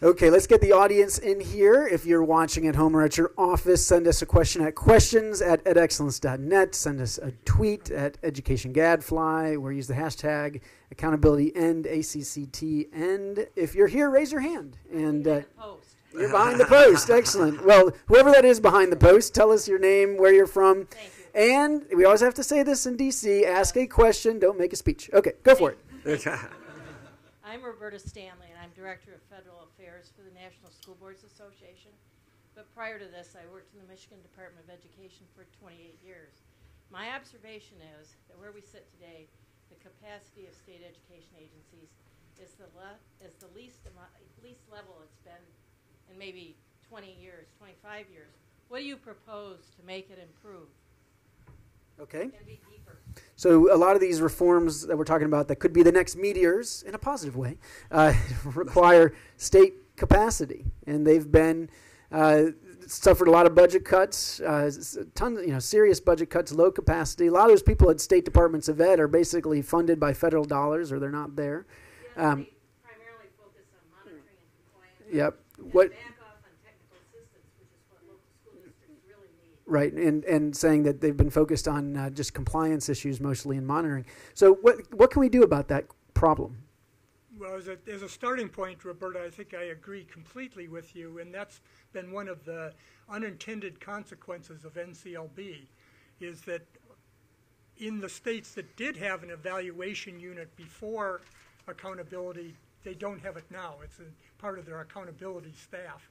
Okay, let's get the audience in here. If you're watching at home or at your office, send us a question at questions@edexcellence.net. Send us a tweet at educationgadfly or use the hashtag accountabilityend, ACCTend. If you're here, raise your hand. And you're behind the post. Excellent. Well, whoever that is behind the post, tell us your name, where you're from. Thank you. And we always have to say this in D.C., ask a question, don't make a speech. Okay, go for it. I'm Roberta Stanley, and I'm Director of Federal Affairs for the National School Boards Association. But prior to this, I worked in the Michigan Department of Education for 28 years. My observation is that where we sit today, the capacity of state education agencies is the least level it's been in maybe 20 years, 25 years. What do you propose to make it improve? Okay. And be deeper. So a lot of these reforms that we're talking about that could be the next meteors in a positive way require state capacity, and they've been suffered a lot of budget cuts, serious budget cuts, low capacity. A lot of those people at state departments of ed are basically funded by federal dollars, or they're not there. Yeah, they primarily focus on monitoring and compliance. Yep. And What? back off on technical assistance, which is what local school districts really need. Right, and saying that they've been focused on just compliance issues mostly in monitoring. So what can we do about that problem? Well, as a starting point, Roberta, I think I agree completely with you, and that's been one of the unintended consequences of NCLB, is that in the states that did have an evaluation unit before accountability, they don't have it now. It's a part of their accountability staff.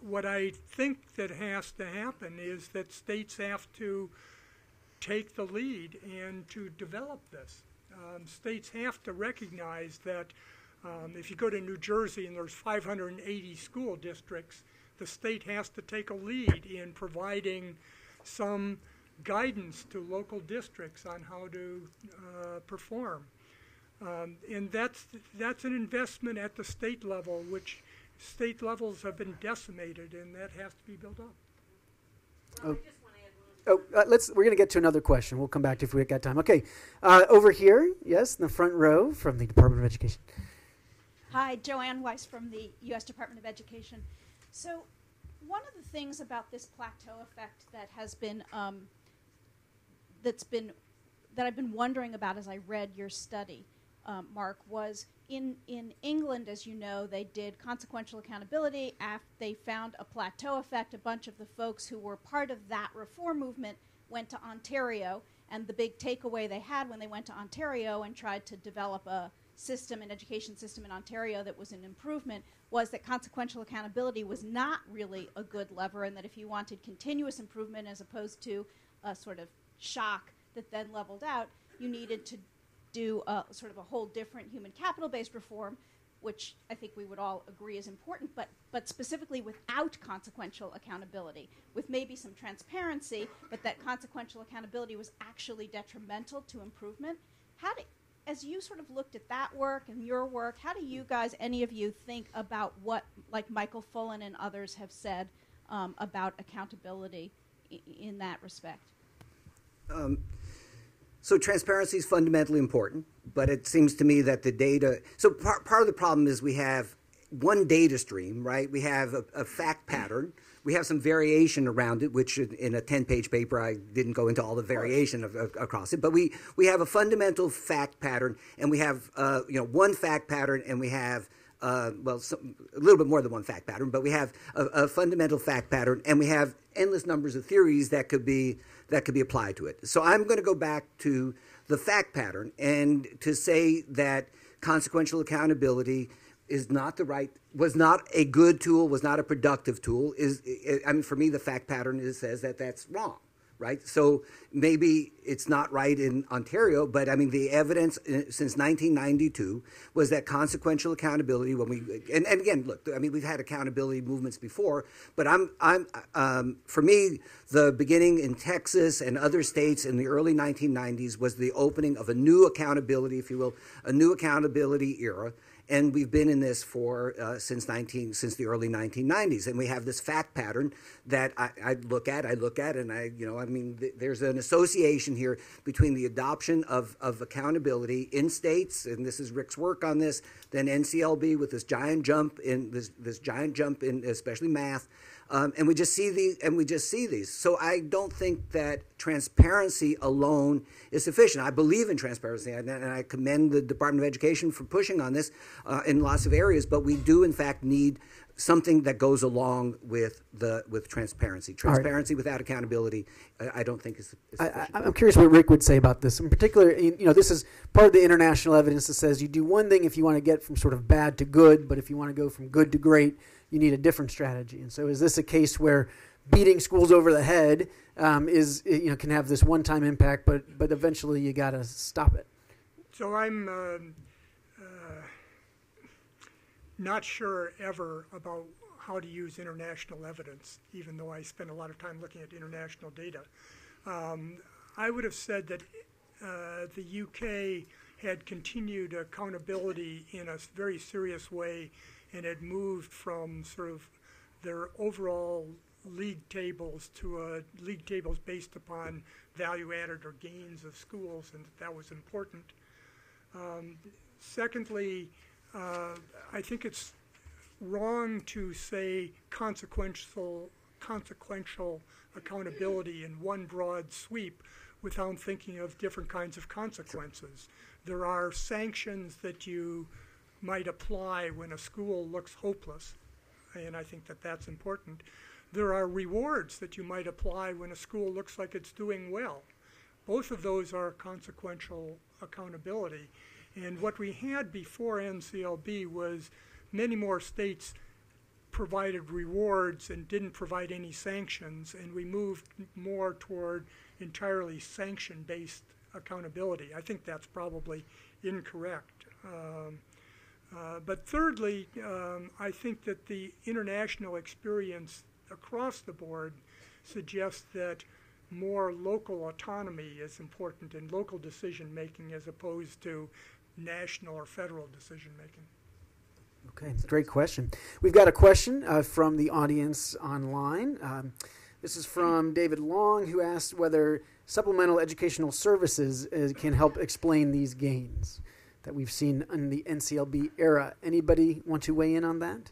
What I think that has to happen is that states have to take the lead and to develop this. States have to recognize that If you go to New Jersey and there's 580 school districts, the state has to take a lead in providing some guidance to local districts on how to perform. And that's an investment at the state level, which state levels have been decimated, and that has to be built up. Oh. We're going to get to another question. We'll come back to if we've got time. Okay, over here, yes, in the front row from the Department of Education. Hi, Joanne Weiss from the U.S. Department of Education. So one of the things about this plateau effect that has been, that I've been wondering about as I read your study, Mark, was in England, as you know, they did consequential accountability. After they found a plateau effect, a bunch of the folks who were part of that reform movement went to Ontario, and the big takeaway they had when they went to Ontario and tried to develop a system, an education system in Ontario that was an improvement, was that consequential accountability was not really a good lever, and that if you wanted continuous improvement as opposed to a sort of shock that then leveled out, you needed to do sort of a whole different human capital-based reform, which I think we would all agree is important, but specifically without consequential accountability, with maybe some transparency, but that consequential accountability was actually detrimental to improvement. As you sort of looked at that work and your work, how do you guys, any of you, think about what, like Michael Fullen and others have said about accountability in that respect? So transparency is fundamentally important, but it seems to me that the data, so part of the problem is we have one data stream, right? We have a fact pattern. We have some variation around it, which in a 10-page paper, I didn't go into all the variation across it, but we have a fundamental fact pattern, and we have one fact pattern, and we have a little bit more than one fact pattern, but we have a fundamental fact pattern, and we have endless numbers of theories that could be applied to it. So I'm going to go back to the fact pattern and to say that consequential accountability was not a good tool, was not a productive tool. For me, the fact pattern says that that's wrong, right? So maybe it's not right in Ontario, but I mean the evidence since 1992 was that consequential accountability. And again, look, I mean we've had accountability movements before, but for me the beginning in Texas and other states in the early 1990s was the opening of a new accountability, if you will, a new accountability era. And we've been in this since the early 1990s, and we have this fact pattern that I look at, and there's an association here between the adoption of accountability in states, and this is Rick's work on this, then NCLB with this giant jump in especially math. And we just see these. So I don't think that transparency alone is sufficient. I believe in transparency, and I commend the Department of Education for pushing on this in lots of areas. But we do, in fact, need something that goes along with transparency. Transparency without accountability, I don't think is sufficient. I'm curious what Rick would say about this. In particular, this is part of the international evidence that says you do one thing if you want to get from sort of bad to good, but if you want to go from good to great, you need a different strategy. And so is this a case where beating schools over the head can have this one-time impact, but eventually you got to stop it? So I'm not sure ever about how to use international evidence, even though I spend a lot of time looking at international data. I would have said that the UK had continued accountability in a very serious way and had moved from sort of their overall league tables to league tables based upon value added or gains of schools, and that was important. Secondly, I think it's wrong to say consequential accountability in one broad sweep without thinking of different kinds of consequences. There are sanctions that you might apply when a school looks hopeless, and I think that that's important. There are rewards that you might apply when a school looks like it's doing well. Both of those are consequential accountability. And what we had before NCLB was many more states provided rewards and didn't provide any sanctions, and we moved more toward entirely sanction-based accountability. I think that's probably incorrect. But thirdly, I think that the international experience across the board suggests that more local autonomy is important in local decision making as opposed to national or federal decision making. Okay, great question. We've got a question from the audience online. This is from David Long, who asked whether supplemental educational services can help explain these gains that we've seen in the NCLB era. Anybody want to weigh in on that?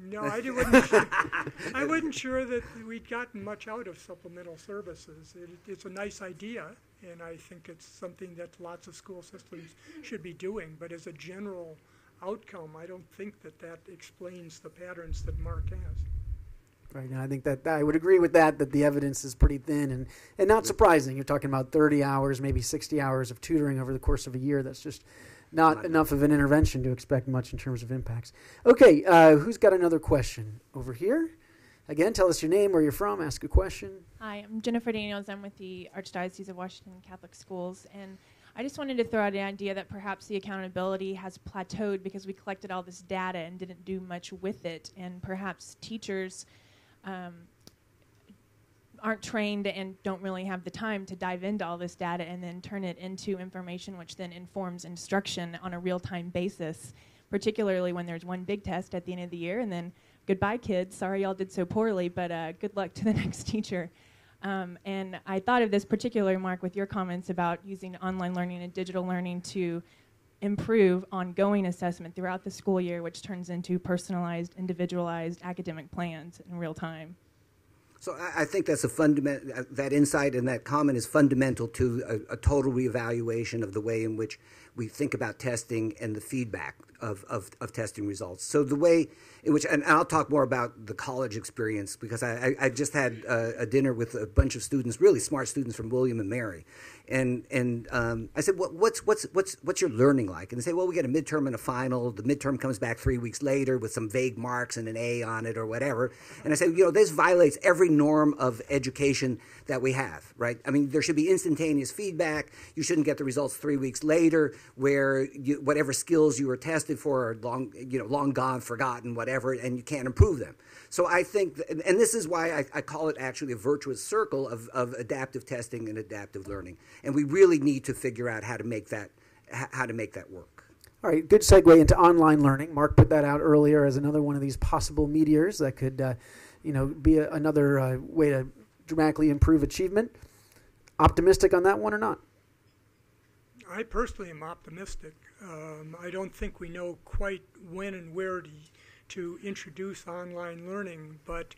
No, I wasn't sure that we'd gotten much out of supplemental services. It's a nice idea, and I think it's something that lots of school systems should be doing. But as a general outcome, I don't think that explains the patterns that Mark has. Right, and I think that I would agree with that the evidence is pretty thin and not surprising. You're talking about 30 hours, maybe 60 hours of tutoring over the course of a year. That's just not enough of an intervention to expect much in terms of impacts. Okay, who's got another question? Over here. Again, tell us your name, where you're from, ask a question. Hi, I'm Jennifer Daniels. I'm with the Archdiocese of Washington Catholic Schools, and I just wanted to throw out an idea that perhaps the accountability has plateaued because we collected all this data and didn't do much with it, and perhaps teachers aren't trained and don't really have the time to dive into all this data and then turn it into information which then informs instruction on a real-time basis, particularly when there's one big test at the end of the year and then goodbye kids, sorry y'all did so poorly, but good luck to the next teacher. And I thought of this particular, Mark, with your comments about using online learning and digital learning to improve ongoing assessment throughout the school year, which turns into personalized, individualized academic plans in real time. So I think that's a fundamental, that insight and that comment is fundamental to a total reevaluation of the way in which we think about testing and the feedback of testing results. So the way in which, and I'll talk more about the college experience because I just had a dinner with a bunch of students, really smart students from William and Mary. And I said, what's your learning like? And they say, well, we get a midterm and a final. The midterm comes back 3 weeks later with some vague marks and an A on it or whatever. And I said, this violates every norm of education that we have, right? I mean, there should be instantaneous feedback. You shouldn't get the results 3 weeks later where whatever skills you were tested for are long gone, forgotten, whatever, and you can't improve them. So I think, and this is why I call it actually a virtuous circle of adaptive testing and adaptive learning. And we really need to figure out how to make that work. All right, good segue into online learning. Mark put that out earlier as another one of these possible meteors that could, be another way to dramatically improve achievement. Optimistic on that one or not? I personally am optimistic. I don't think we know quite when and where to introduce online learning, but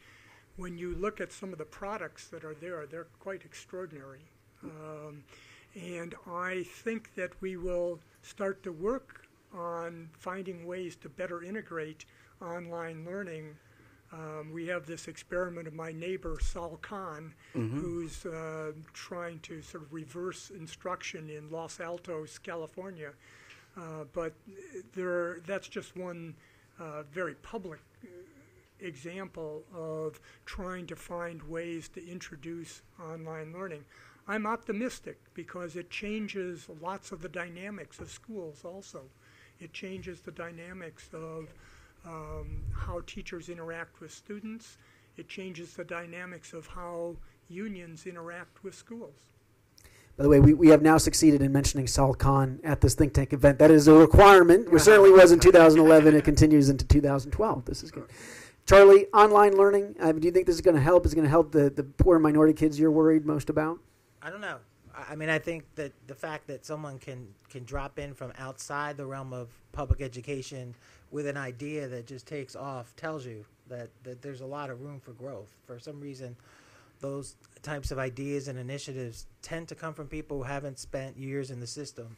when you look at some of the products that are there, they're quite extraordinary. And I think that we will start to work on finding ways to better integrate online learning. We have this experiment of my neighbor, Sal Khan, who's trying to sort of reverse instruction in Los Altos, California. But that's just one very public example of trying to find ways to introduce online learning. I'm optimistic because it changes lots of the dynamics of schools also. It changes the dynamics of how teachers interact with students. It changes the dynamics of how unions interact with schools. By the way, we have now succeeded in mentioning Sal Khan at this think tank event. That is a requirement. It certainly was in 2011. It continues into 2012. This is good. Charlie, online learning, do you think this is going to help? Is it going to help the poor minority kids you're worried most about? I don't know. I mean, I think that the fact that someone can drop in from outside the realm of public education with an idea that just takes off tells you that there's a lot of room for growth. For some reason, those types of ideas and initiatives tend to come from people who haven't spent years in the system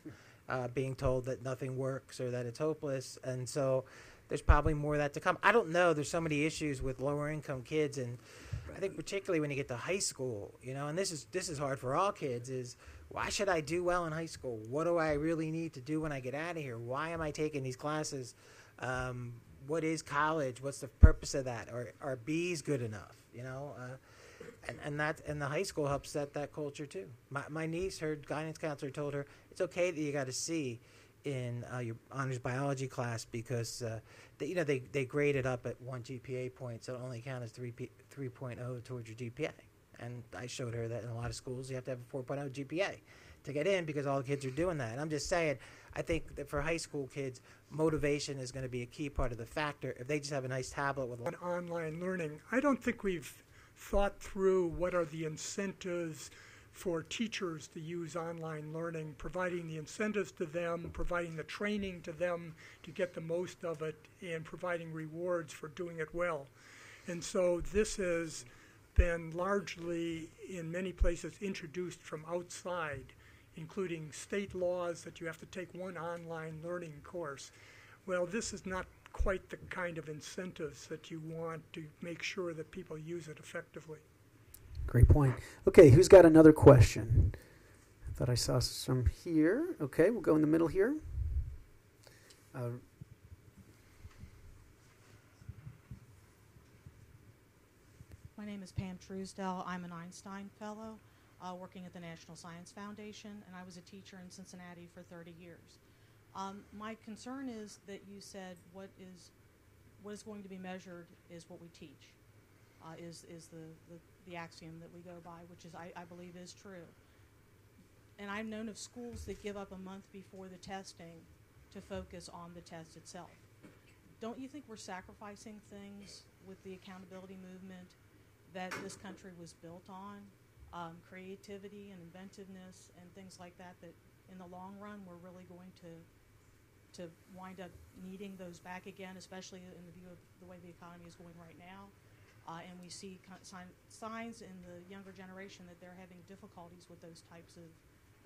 being told that nothing works or that it's hopeless. And so there's probably more of that to come. I don't know. There's so many issues with lower income kids, and I think particularly when you get to high school, and this is hard for all kids, is why should I do well in high school? What do I really need to do when I get out of here? Why am I taking these classes? What is college? What's the purpose of that? Are B's good enough? And the high school helps set that culture too. My niece, her guidance counselor told her it's okay that you got a C in your honors biology class because they grade it up at 1 GPA point, so it only counts as 3.0 towards your GPA. And I showed her that in a lot of schools you have to have a 4.0 GPA to get in because all the kids are doing that. And I'm just saying, I think that for high school kids, motivation is going to be a key part of the factor. If they just have a nice tablet with online learning, I don't think we've thought through what are the incentives for teachers to use online learning, providing the incentives to them, providing the training to them to get the most of it, and providing rewards for doing it well. And so this has been largely, in many places, introduced from outside, including state laws that you have to take one online learning course. Well, this is not quite the kind of incentives that you want to make sure that people use it effectively. Great point. Okay, who's got another question? I thought I saw some here. Okay, we'll go in the middle here. My name is Pam Truesdell. I'm an Einstein Fellow working at the National Science Foundation, and I was a teacher in Cincinnati for 30 years. My concern is that you said what is going to be measured is what we teach, is the axiom that we go by, which is I believe is true. And I've known of schools that give up a month before the testing to focus on the test itself. Don't you think we're sacrificing things with the accountability movement that this country was built on, creativity and inventiveness and things like that, that in the long run we're really going to wind up needing those back again, especially in the view of the way the economy is going right now. And we see signs in the younger generation that they're having difficulties with those types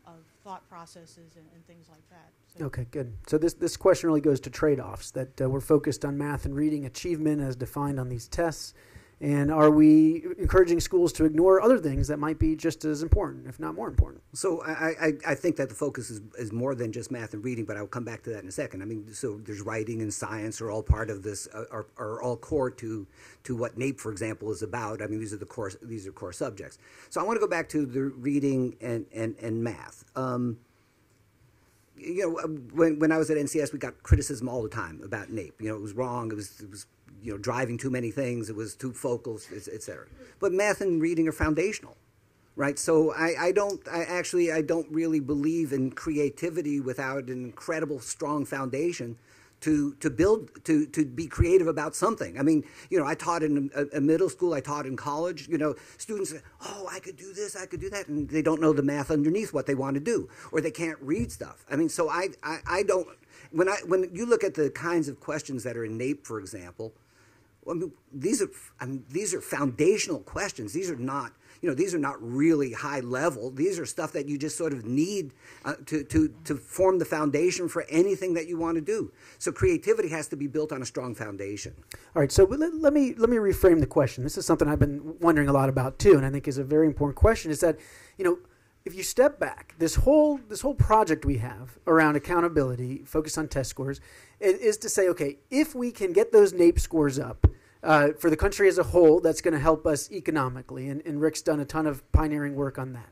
of thought processes and things like that. So Okay, good. So this question really goes to trade-offs, that we're focused on math and reading achievement as defined on these tests. And are we encouraging schools to ignore other things that might be just as important, if not more important? So I think that the focus is more than just math and reading, but I'll come back to that in a second. I mean, so there's writing and science are all part of this, are all core to what NAEP, for example, is about. I mean, these are core subjects. So I want to go back to the reading and math. When I was at NCES, we got criticism all the time about NAEP. It was wrong. It was driving too many things. It was too focal, et cetera. But math and reading are foundational, right? So I don't really believe in creativity without an incredible strong foundation to build, to be creative about something. I mean, I taught in a middle school, I taught in college, students say, oh, I could do this, I could do that, and they don't know the math underneath what they want to do, or they can't read stuff. I mean, so I don't, when you look at the kinds of questions that are in NAEP, for example, I mean, these are foundational questions. These are not really high level. These are stuff that you just sort of need to form the foundation for anything that you want to do. So creativity has to be built on a strong foundation. All right. So let me reframe the question. This is something I've been wondering a lot about too, and I think is a very important question. Is that if you step back, this whole project we have around accountability, focus on test scores, is to say, okay, if we can get those NAEP scores up for the country as a whole, that's going to help us economically, and Rick's done a ton of pioneering work on that.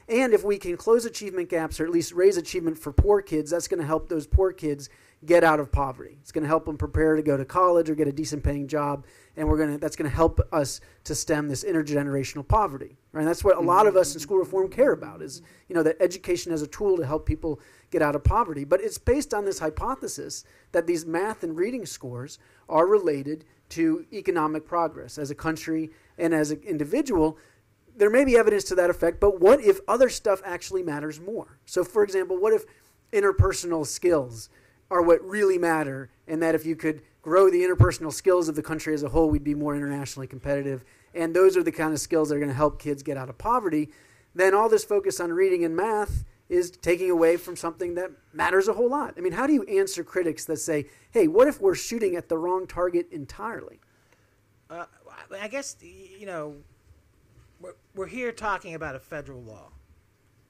And if we can close achievement gaps or at least raise achievement for poor kids, that's going to help those poor kids get out of poverty. It's going to help them prepare to go to college or get a decent paying job, and that's going to help us to stem this intergenerational poverty. Right? And that's what a lot of us in school reform care about, is that education as a tool to help people get out of poverty. But it's based on this hypothesis that these math and reading scores are related to economic progress as a country and as an individual. There may be evidence to that effect, but what if other stuff actually matters more? So, for example, what if interpersonal skills are what really matter, and that if you could grow the interpersonal skills of the country as a whole, we'd be more internationally competitive, and those are the kind of skills that are going to help kids get out of poverty, then all this focus on reading and math is taking away from something that matters a whole lot. I mean, how do you answer critics that say, hey, what if we're shooting at the wrong target entirely? I guess, we're here talking about a federal law.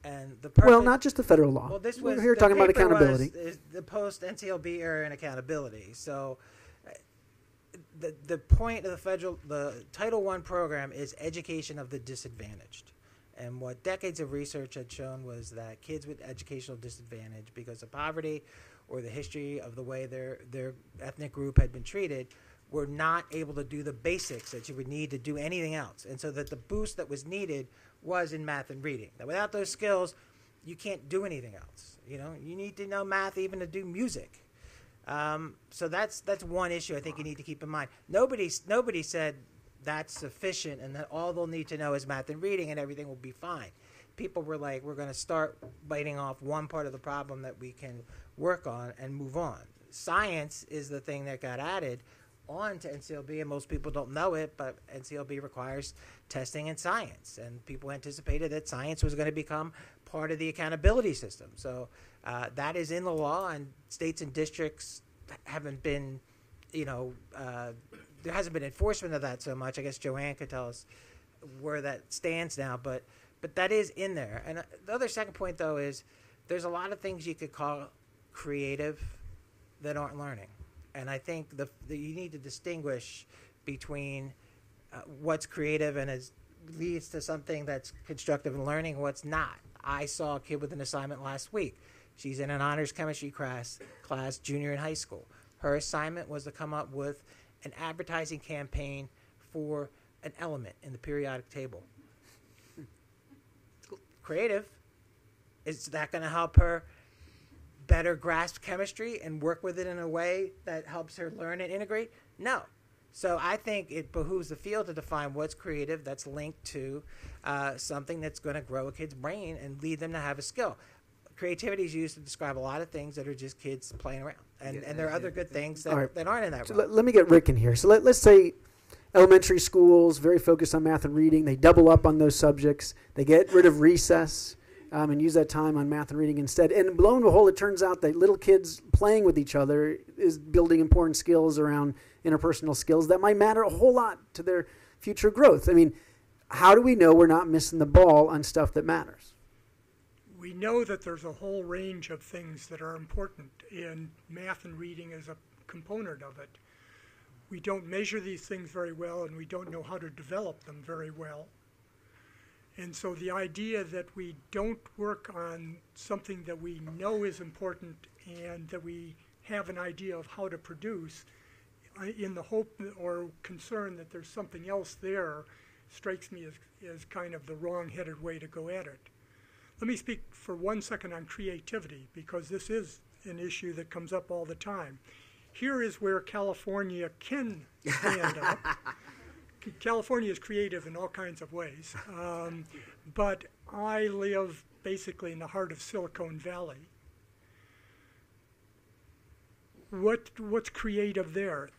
And well, not just the federal law. Well, we're here talking about accountability. The post-NCLB era in accountability. So the point of the Title I program is education of the disadvantaged. And what decades of research had shown was that kids with educational disadvantage because of poverty or the history of the way their ethnic group had been treated were not able to do the basics that you would need to do anything else. And so that the boost that was needed was in math and reading. That without those skills, you can't do anything else. You know, you need to know math even to do music. So that's one issue I think you need to keep in mind. Nobody said that's sufficient and that all they'll need to know is math and reading and everything will be fine. People were like, we're going to start biting off one part of the problem that we can work on and move on. Science is the thing that got added on to NCLB, and most people don't know it, but NCLB requires testing in science, and people anticipated that science was going to become part of the accountability system. So that is in the law, and states and districts haven't been, there hasn't been enforcement of that so much. I guess Joanne could tell us where that stands now, but that is in there. And the other second point, though, is there's a lot of things you could call creative that aren't learning. And I think you need to distinguish between what's creative and leads to something that's constructive in learning and what's not. I saw a kid with an assignment last week. She's in an honors chemistry class, junior in high school. Her assignment was to come up with an advertising campaign for an element in the periodic table. Creative. Is that going to help her better grasp chemistry and work with it in a way that helps her learn and integrate? No. So I think it behooves the field to define what's creative that's linked to something that's going to grow a kid's brain and lead them to have a skill. Creativity is used to describe a lot of things that are just kids playing around. And there are other good things that aren't in that. So let me get Rick in here. So let's say elementary schools, very focused on math and reading. They double up on those subjects. They get rid of recess and use that time on math and reading instead. And lo and behold, it turns out that little kids playing with each other is building important skills around interpersonal skills that might matter a whole lot to their future growth. I mean, how do we know we're not missing the ball on stuff that matters? We know that there's a whole range of things that are important, and math and reading is a component of it. We don't measure these things very well, and we don't know how to develop them very well. And so the idea that we don't work on something that we know is important and that we have an idea of how to produce in the hope or concern that there's something else there strikes me as kind of the wrong-headed way to go at it. Let me speak for 1 second on creativity, because this is an issue that comes up all the time. Here is where California can stand up. California is creative in all kinds of ways, but I live basically in the heart of Silicon Valley. What's creative there?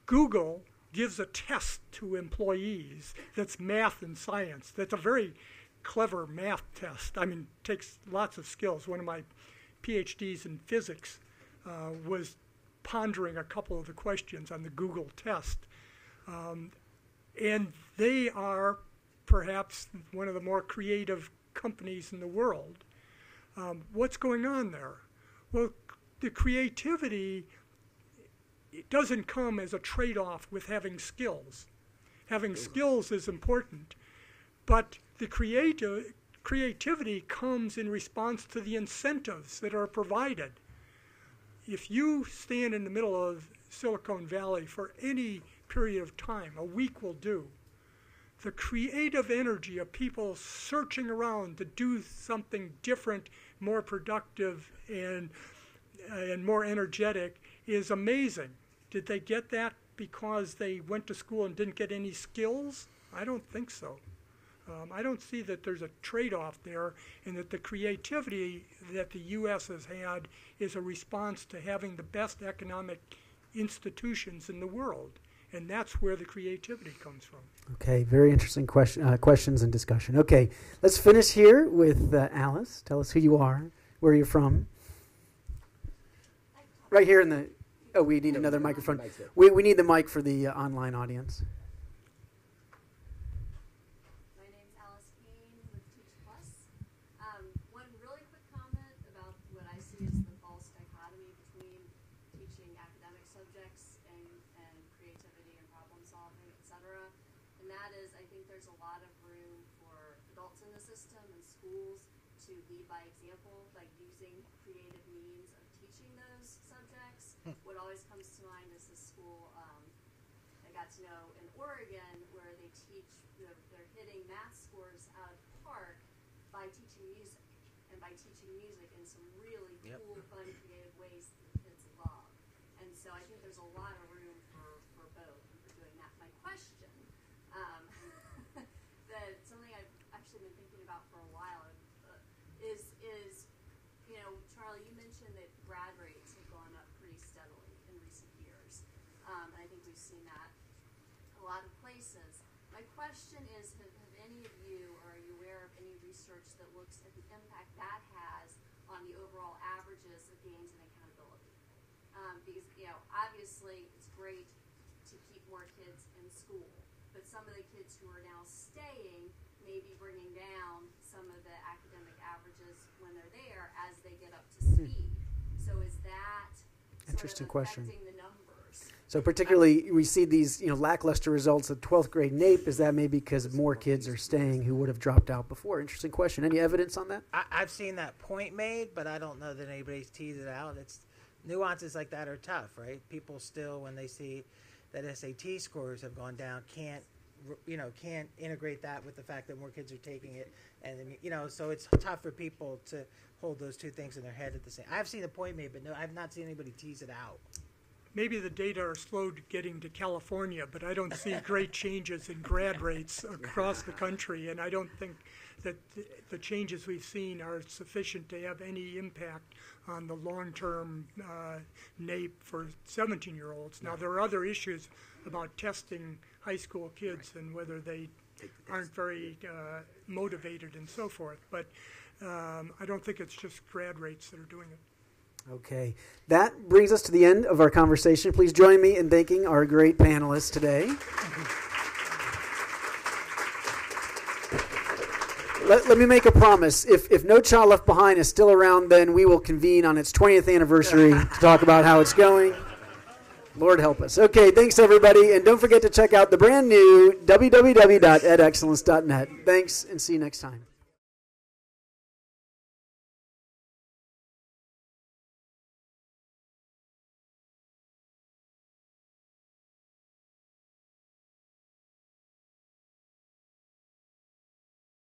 Google gives a test to employees that's math and science. That's a very clever math test. I mean, it takes lots of skills. One of my PhDs in physics was pondering a couple of the questions on the Google test. And they are perhaps one of the more creative companies in the world. What's going on there? Well, the creativity, it doesn't come as a trade-off with having skills. Having skills is important, but the creativity comes in response to the incentives that are provided. If you stand in the middle of Silicon Valley for any period of time, a week will do, the creative energy of people searching around to do something different, more productive, and more energetic is amazing. Did they get that because they went to school and didn't get any skills? I don't think so. I don't see that there's a trade-off there, and that the creativity that the U.S. has had is a response to having the best economic institutions in the world, and that's where the creativity comes from. Okay, very interesting questions and discussion. Okay, let's finish here with Alice. Tell us who you are, where you're from. Right here in the... Oh, we need another microphone. We need the mic for the online audience. And that is, I think there's a lot of room for adults in the system and schools to lead by example, like using creative means of teaching those subjects. What always comes to mind is the school I got to know in Oregon where they teach, they're hitting math scores out of the park by teaching music, and by teaching music in some really cool, fun, creative ways that the kids love. And so I think there's a lot of room for both and for doing that. My question, that something I've actually been thinking about for a while is you know, Charlie, you mentioned that grad rates have gone up pretty steadily in recent years. And I think we've seen that a lot of places. My question is, have any of you, or are you aware of any research that looks at the impact that has on the overall averages of gains in accountability? Because, you know, obviously it's great to keep more kids in school, but some of the kids who are now staying may be bringing down some of the academic averages when they're there as they get up to speed. So is that Interesting sort of question. affecting the numbers? So particularly, we see these, you know, lackluster results of 12th grade NAEP. Is that maybe because more kids are staying who would have dropped out before? Interesting question. Any evidence on that? I've seen that point made, but I don't know that anybody's teased it out. It's nuances like that are tough, right? People still, when they see that SAT scores have gone down, can't integrate that with the fact that more kids are taking it, and you know, so it's tough for people to hold those two things in their head at the same. I've seen a point made, but no, I've not seen anybody tease it out. Maybe the data are slow to getting to California, but I don't see great changes in grad rates across the country, and I don't think that the changes we've seen are sufficient to have any impact on the long-term NAEP for 17-year-olds. Now, there are other issues about testing high school kids and whether they aren't very motivated and so forth, but I don't think it's just grad rates that are doing it. Okay. That brings us to the end of our conversation. Please join me in thanking our great panelists today. Let me make a promise. If No Child Left Behind is still around, then we will convene on its 20th anniversary to talk about how it's going. Lord help us. Okay, thanks everybody. And don't forget to check out the brand new www.edexcellence.net. Thanks, and see you next time.